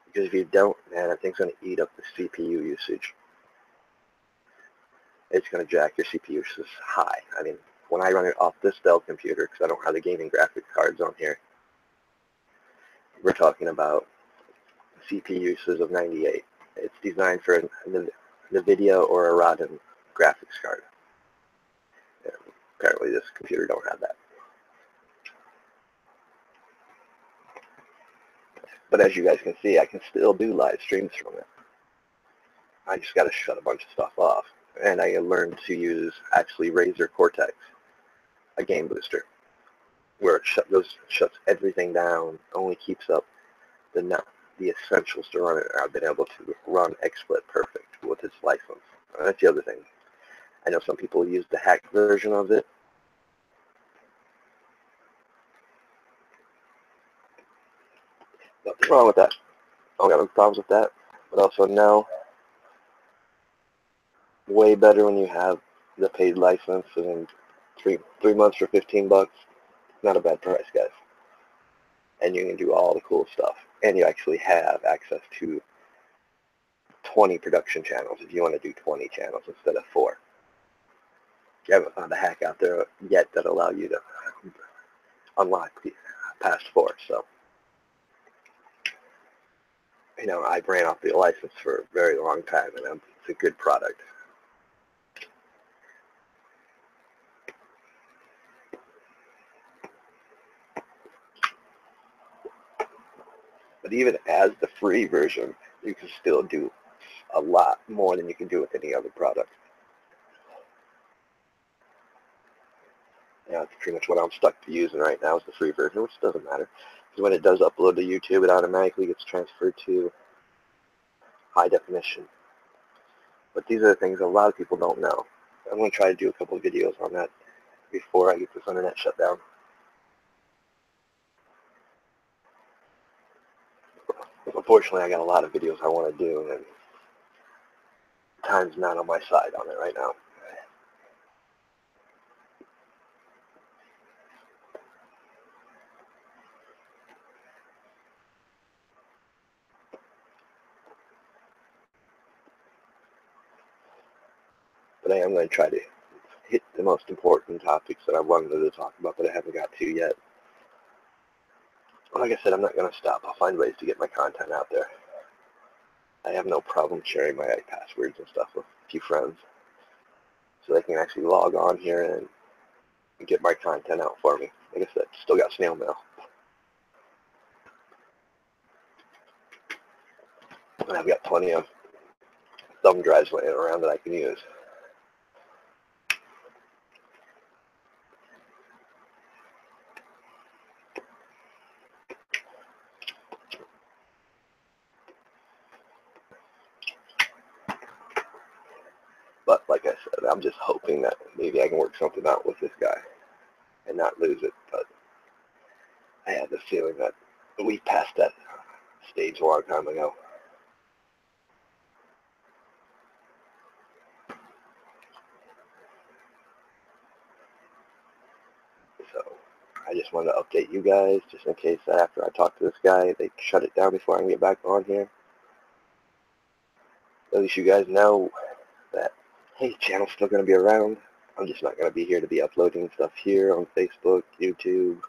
because if you don't, man, that thing's going to eat up the CPU usage. It's going to jack your CPU usage high. I mean, when I run it off this Dell computer, because I don't have the gaming graphics cards on here, we're talking about CPU uses of 98. It's designed for the video or a Radeon graphics card. And apparently this computer don't have that. But as you guys can see, I can still do live streams from it. I just got to shut a bunch of stuff off. And I learned to use actually Razer Cortex, a game booster, where it shuts everything down, only keeps up the essentials to run it. I've been able to run XSplit perfect with its license. And that's the other thing. I know some people use the hacked version of it. Nothing wrong with that. I don't got no problems with that. But also now, way better when you have the paid license, and three months for $15. Not a bad price, guys. And you can do all the cool stuff. And you actually have access to 20 production channels if you want to do 20 channels instead of 4. You haven't found a hack out there yet that allow you to unlock past 4. So, you know, I ran off the license for a very long time, and it's a good product. But even as the free version, you can still do a lot more than you can do with any other product. Yeah, that's pretty much what I'm stuck to using right now is the free version, which doesn't matter. Because when it does upload to YouTube, it automatically gets transferred to high definition. But these are the things a lot of people don't know. I'm going to try to do a couple of videos on that before I get this internet shut down. Unfortunately, I got a lot of videos I want to do, and time's not on my side on it right now. But I am going to try to hit the most important topics that I wanted to talk about that I haven't got to yet. Like I said, I'm not going to stop. I'll find ways to get my content out there. I have no problem sharing my passwords and stuff with a few friends so they can actually log on here and get my content out for me. Like I said, still got snail mail. And I've got plenty of thumb drives laying around that I can use. But like I said, I'm just hoping that maybe I can work something out with this guy and not lose it. But I have the feeling that we passed that stage a long time ago. So I just wanted to update you guys just in case that after I talk to this guy, they shut it down before I can get back on here. At least you guys know that, hey, the channel's still going to be around. I'm just not going to be here to be uploading stuff here on Facebook, YouTube,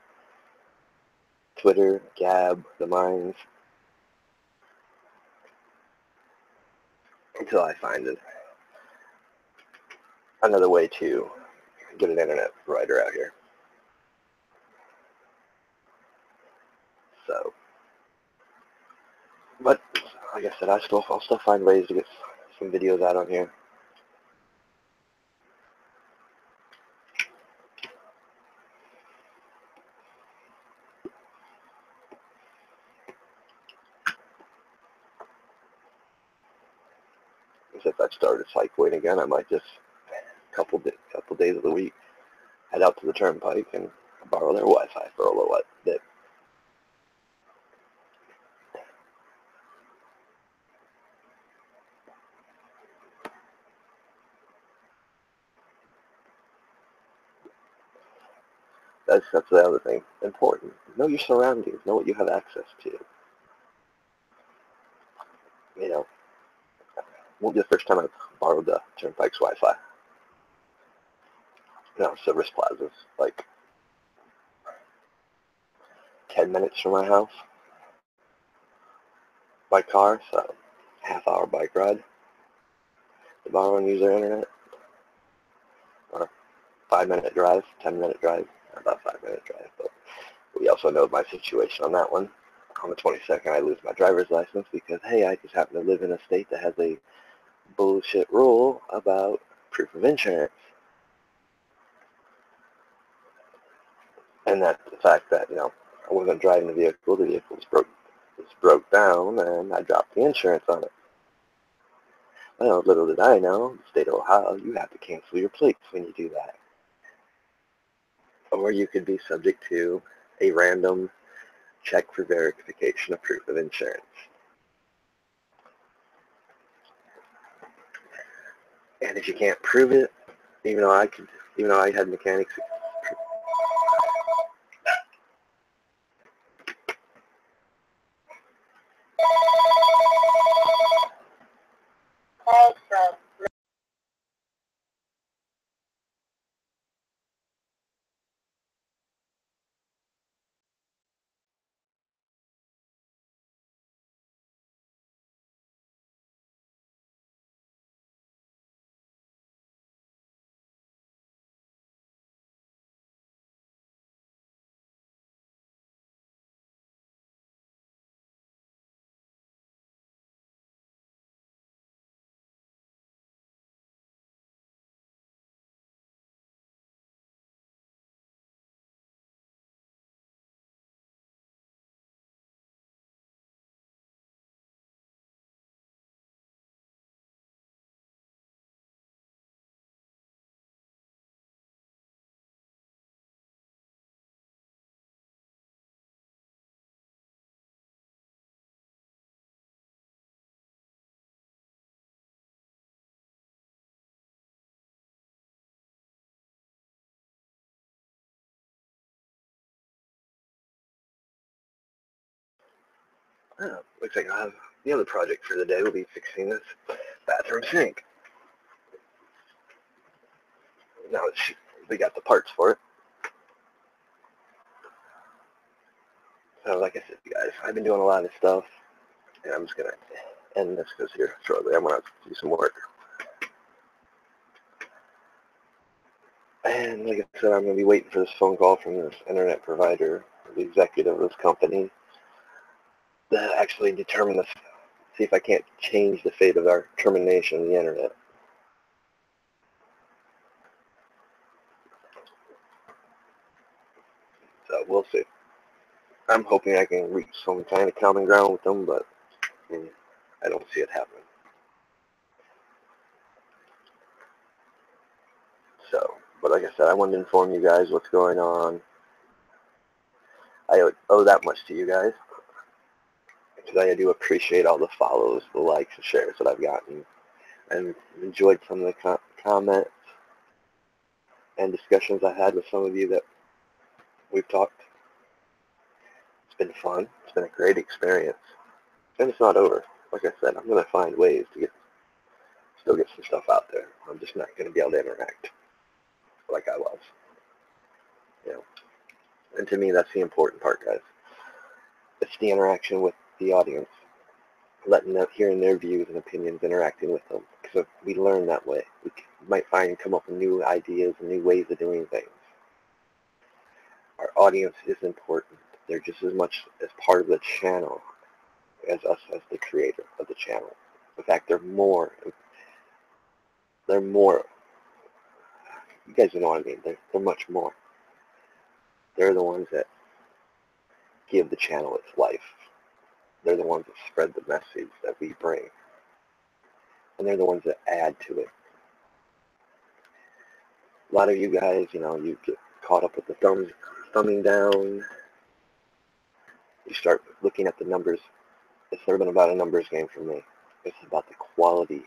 Twitter, Gab, the Mines, until I find another way to get an internet provider out here. So, but like I said, I'll still find ways to get some videos out on here. If I started cycling again, I might just couple days of the week head out to the turnpike and borrow their Wi-Fi for a little bit. That's the other thing. Important. Know your surroundings. Know what you have access to. You know, won't be the first time I've borrowed the turnpike's Wi-Fi. You know, Service Plaza's like 10 minutes from my house by car, so half-hour bike ride to borrow and use their internet. Or 5-minute drive, 10-minute drive, about 5-minute drive. But we also know my situation on that one. On the 22nd, I lose my driver's license because, hey, I just happen to live in a state that has a bullshit rule about proof of insurance. And that's the fact that, you know, I wasn't driving the vehicle was broke down, and I dropped the insurance on it. Well, little did I know, the state of Ohio, you have to cancel your plates when you do that. Or you could be subject to a random check for verification of proof of insurance. And if you can't prove it, even though I had mechanics. Looks like I have the other project for the day will be fixing this bathroom sink. Now we got the parts for it. So like I said, guys, I've been doing a lot of stuff, and I'm just going to end this because here shortly I'm going to do some work. And like I said, I'm going to be waiting for this phone call from this internet provider, the executive of this company, to actually determine this, see if I can't change the fate of our termination of the internet. So we'll see. I'm hoping I can reach some kind of common ground with them, but I don't see it happening. So, but like I said, I wanted to inform you guys what's going on. I owe that much to you guys, because I do appreciate all the follows, the likes, and shares that I've gotten, and enjoyed some of the comments and discussions I had with some of you that we've talked. It's been fun. It's been a great experience, and it's not over. Like I said, I'm going to find ways to still get some stuff out there. I'm just not going to be able to interact like I was. You know, and to me, that's the important part, guys. It's the interaction with the audience, letting them, hearing their views and opinions, interacting with them. Because we learn that way. We might come up with new ideas and new ways of doing things. Our audience is important. They're just as much as part of the channel as us as the creator of the channel. In fact, they're more, you guys know what I mean, they're much more. They're the ones that give the channel its life. They're the ones that spread the message that we bring. And they're the ones that add to it. A lot of you guys, you get caught up with the thumbing down. You start looking at the numbers. It's never been about a numbers game for me. It's about the quality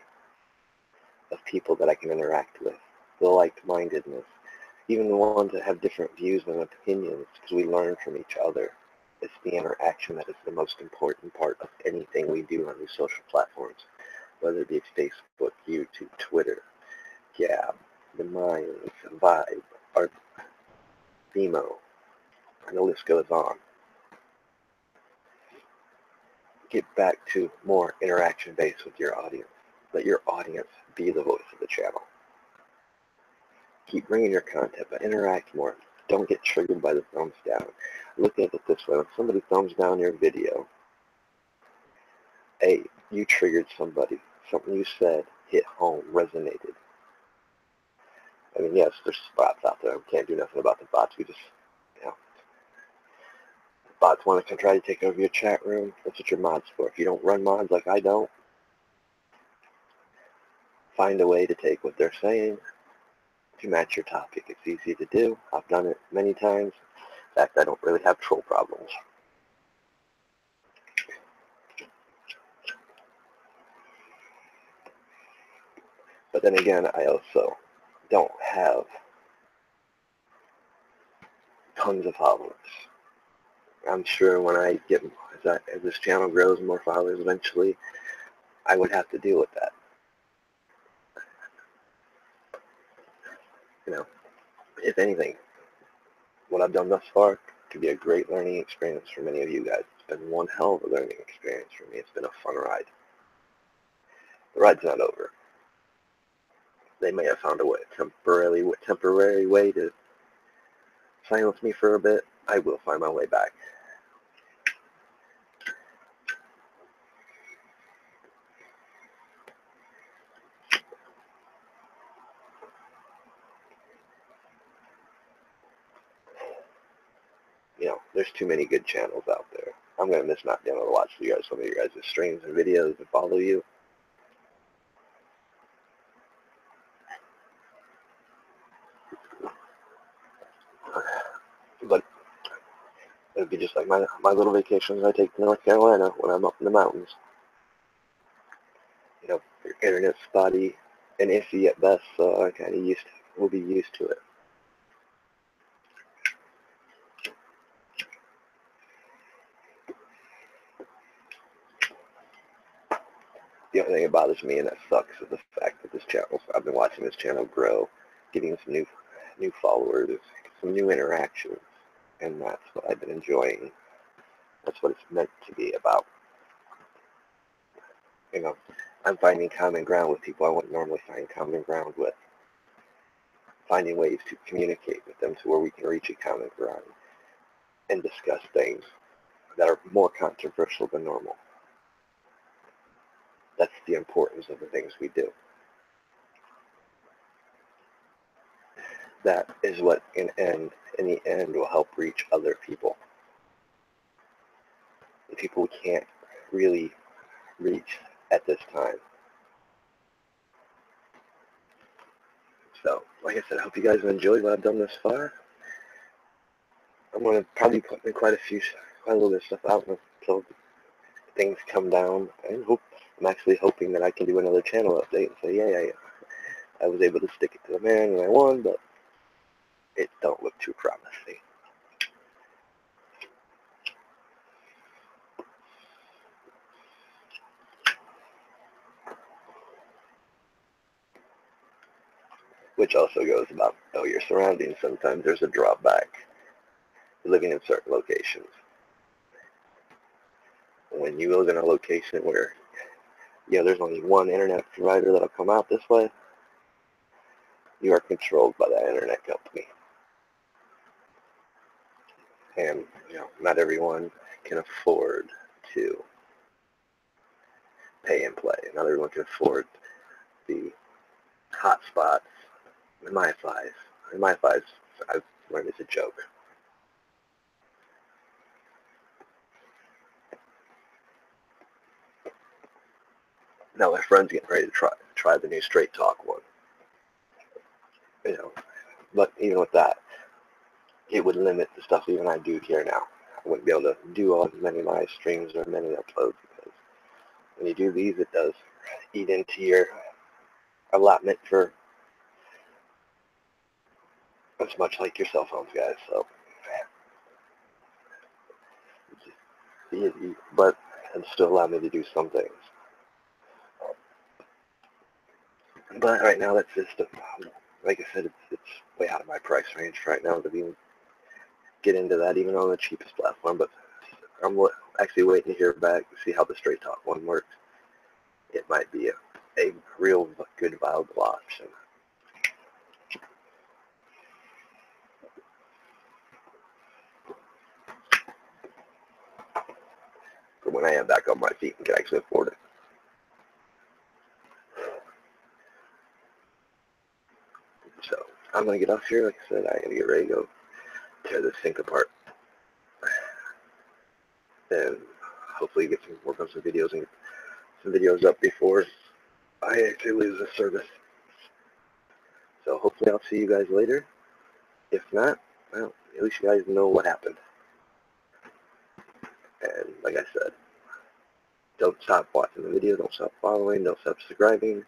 of people that I can interact with, the like-mindedness, even the ones that have different views and opinions, because we learn from each other. It's the interaction that is the most important part of anything we do on these social platforms, whether it be Facebook, YouTube, Twitter, Gab, the Minds, Vibe, or Vimo, and the list goes on. Get back to more interaction based with your audience. Let your audience be the voice of the channel. Keep bringing your content, but interact more. Don't get triggered by the thumbs down. Look at it this way. When somebody thumbs down your video, A, you triggered somebody. Something you said hit home, resonated. I mean, yes, there's bots out there. We can't do nothing about the bots. We just, bots want to try to take over your chat room. That's what your mod's for. If you don't run mods like I don't, find a way to take what they're saying to match your topic. It's easy to do. I've done it many times. In fact, I don't really have troll problems. But then again, I also don't have tons of followers. I'm sure when I get, as this channel grows, more followers eventually, I would have to deal with that. If anything, what I've done thus far could be a great learning experience for many of you guys. It's been one hell of a learning experience for me. It's been a fun ride. The ride's not over. They may have found a temporary way to silence me for a bit. I will find my way back. There's too many good channels out there. I'm going to miss not being able to watch some of you guys' streams and videos and follow you. But it would be just like my little vacations I take to North Carolina when I'm up in the mountains. Your internet's spotty and iffy at best, so I will be used to it. The only thing that bothers me, and that sucks, is the fact that I've been watching this channel grow, getting some new followers, some new interactions, and that's what I've been enjoying. That's what it's meant to be about. I'm finding common ground with people I wouldn't normally find common ground with. Finding ways to communicate with them to where we can reach a common ground and discuss things that are more controversial than normal. That's the importance of the things we do. That is what, in the end, will help reach other people. The people we can't really reach at this time. So, like I said, I hope you guys have enjoyed what I've done this far. I'm going to probably put in quite a little bit of stuff out until things come down. I'm actually hoping that I can do another channel update and say, yeah, I was able to stick it to the man and I won, but it don't look too promising. Which also goes about your surroundings. Sometimes there's a drawback living in certain locations. When you live in a location where there's only one internet provider that'll come out this way, you are controlled by that internet company. And, not everyone can afford to pay and play. Not everyone can afford the hotspots, the MiFis. The MiFis, I've learned, is a joke. Now my friend's getting ready to try the new Straight Talk one. But even with that, it would limit the stuff even I do here now. I wouldn't be able to do all as many live streams or many uploads, because when you do these, it does eat into your allotment for, it's much like your cell phones, guys. So, but it still allowed me to do some things. But right now, that's just, like I said, it's way out of my price range right now to even get into that, even on the cheapest platform. But I'm actually waiting to hear back to see how the Straight Talk one works. It might be a real good, viable option. For when I am back on my feet and can actually afford it. So I'm going to get off here. Like I said, I got to get ready to go tear this sink apart. And hopefully get some work on some videos and get some videos up before I actually lose the service. So hopefully I'll see you guys later. If not, well, at least you guys know what happened. And like I said, don't stop watching the video, don't stop following, don't stop subscribing,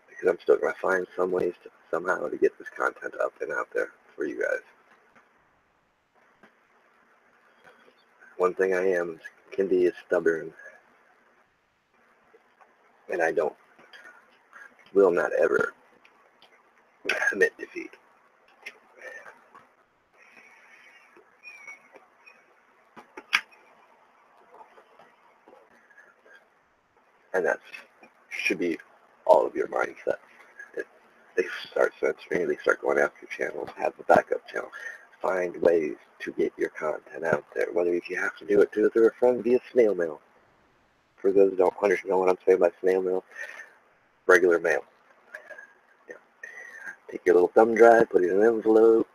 because I'm still going to find some ways to somehow to get this content up and out there for you guys. One thing I can be is stubborn, and I will not ever admit defeat. And that should be all of your mindset. If they start censoring, they start going after channels, have a backup channel. Find ways to get your content out there, whether if you have to do it through a friend via snail mail. For those who don't understand what I'm saying by snail mail, regular mail. Yeah. Take your little thumb drive, put it in an envelope.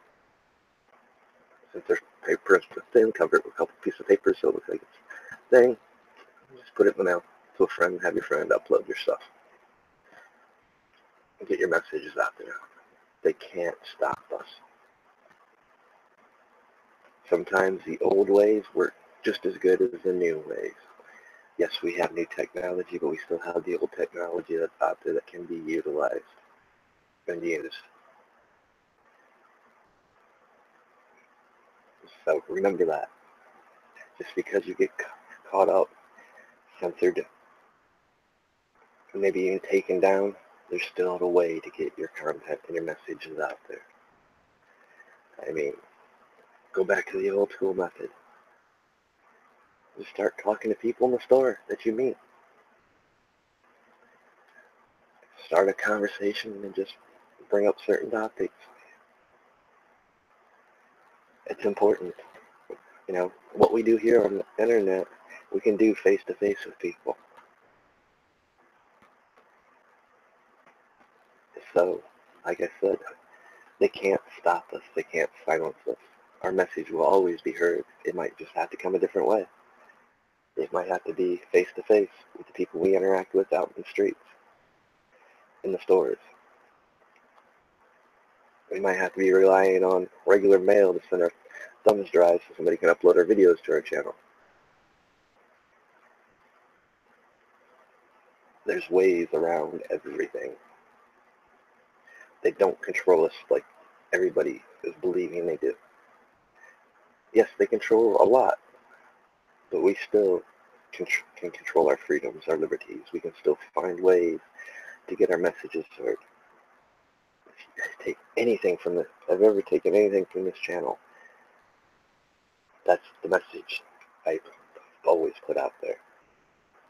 Since there's paper thin, cover it with a couple pieces of paper so it looks like it's thing. Just put it in the mail to a friend, have your friend upload your stuff. And get your messages out there. They can't stop us. Sometimes the old ways work just as good as the new ways. Yes, we have new technology, but we still have the old technology that's out there that can be utilized and used. So remember that. Just because you get caught up, censored, maybe even taken down, there's still a way to get your content and your messages out there. I mean, go back to the old school method. Just start talking to people in the store that you meet. Start a conversation and just bring up certain topics. It's important. What we do here on the internet, we can do face-to-face with people. So, like I said, they can't stop us. They can't silence us. Our message will always be heard. It might just have to come a different way. It might have to be face-to-face with the people we interact with out in the streets, in the stores. We might have to be relying on regular mail to send our thumb drives so somebody can upload our videos to our channel. There's ways around everything. They don't control us like everybody is believing they do. Yes, they control a lot, but we still can control our freedoms, our liberties. We can still find ways to get our messages heard. Take anything from this. I've ever taken anything from this channel. That's the message I've always put out there.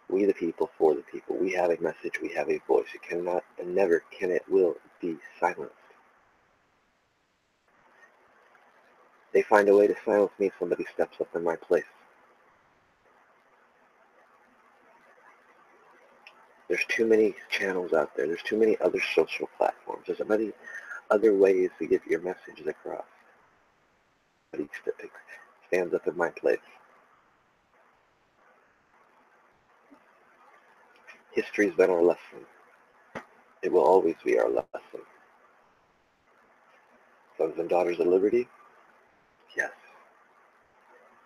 We the people, for the people. We have a message, we have a voice. It cannot and never can it will be silenced. they find a way to silence me, somebody steps up in my place. There's too many channels out there. There's too many other social platforms. There's many other ways to get your messages across. Somebody stands up in my place. History's been our lesson. It will always be our lesson. Sons and daughters of liberty? Yes.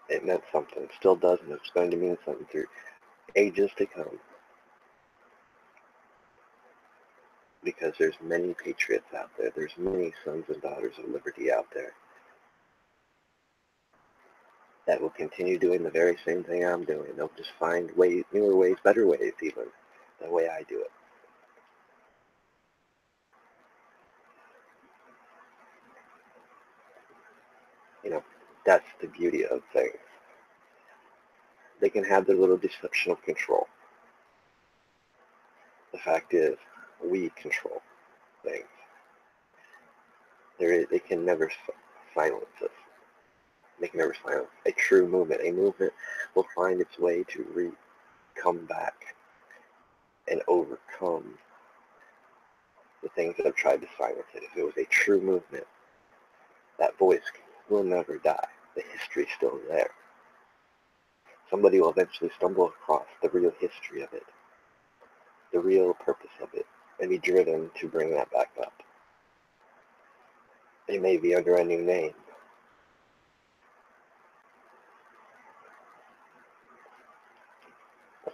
It meant something. It still does, and it's going to mean something through ages to come. Because there's many patriots out there. There's many sons and daughters of liberty out there that will continue doing the very same thing I'm doing. They'll just find ways, newer ways, better ways even, the way I do it. You know, that's the beauty of things. They can have their little deception of control. The fact is, we control things. They can never silence us. They can never silence a true movement. A movement will find its way to come back and overcome the things that have tried to silence it. If it was a true movement, that voice will never die. The history's still there. Somebody will eventually stumble across the real history of it, the real purpose of it, and be driven to bring that back up. It may be under a new name.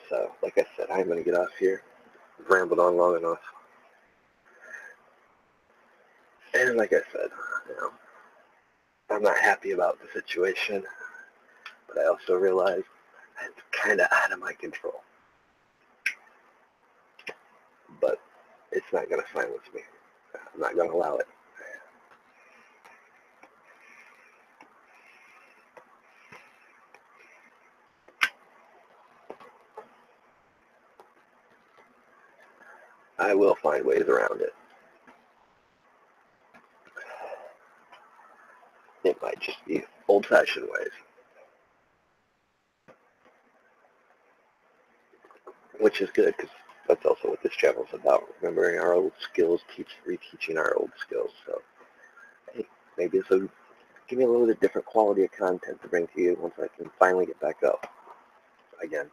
So, like I said, I'm going to get off here. I've rambled on long enough. And like I said, I'm not happy about the situation, but I also realize it's kind of out of my control. But it's not going to silence me. I'm not going to allow it. I will find ways around it. It might just be old-fashioned ways. Which is good, because that's also what this channel is about. Remembering our old skills, reteaching our old skills. So, hey, maybe this will give me a little bit different quality of content to bring to you once I can finally get back up again.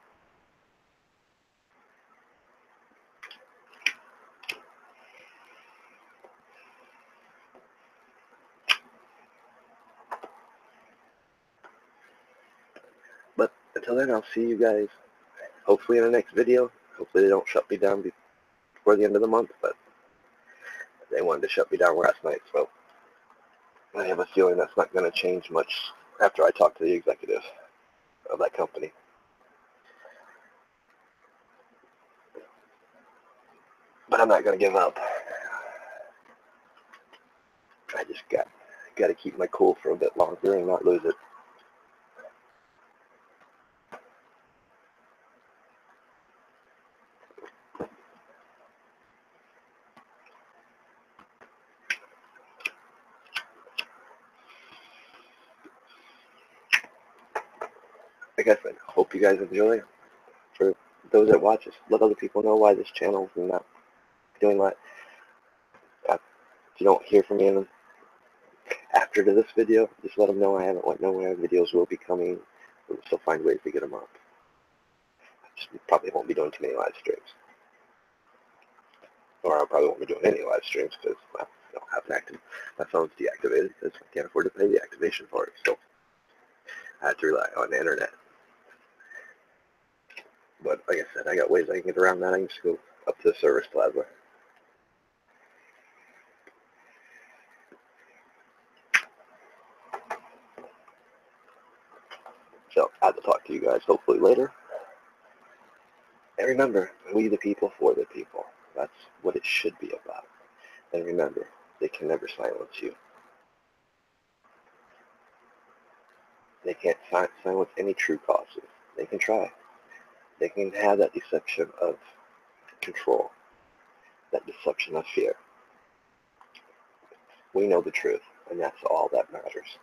But until then, I'll see you guys hopefully in the next video. Hopefully they don't shut me down before the end of the month, but they wanted to shut me down last night, so I have a feeling that's not going to change much after I talk to the executive of that company. But I'm not going to give up. I just got to keep my cool for a bit longer and not lose it. Like I said, hope you guys enjoy. For those that watch us, let other people know why this channel is not doing that. If you don't hear from me after this video, just let them know I haven't went nowhere. Videos will be coming. We'll still find ways to get them up. Just probably won't be doing too many live streams. Or I probably won't be doing any live streams because I don't have an active. My phone's deactivated because I can't afford to pay the activation for it. So I had to rely on the internet. But like I said, I got ways I can get around that. I can just go up to the service plaza. So I have to talk to you guys hopefully later. And remember, we the people for the people. That's what it should be about. And remember, they can never silence you. They can't silence any true causes. They can try. They can have that deception of control, that deception of fear. We know the truth, and that's all that matters.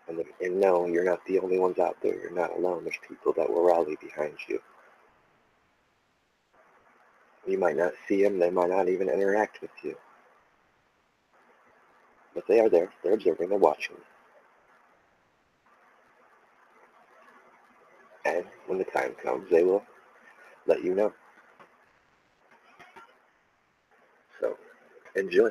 And no, you're not the only ones out there. You're not alone. There's people that will rally behind you. You might not see them. They might not even interact with you. But they are there. They're observing. They're watching. And when the time comes, they will let you know. So, enjoy.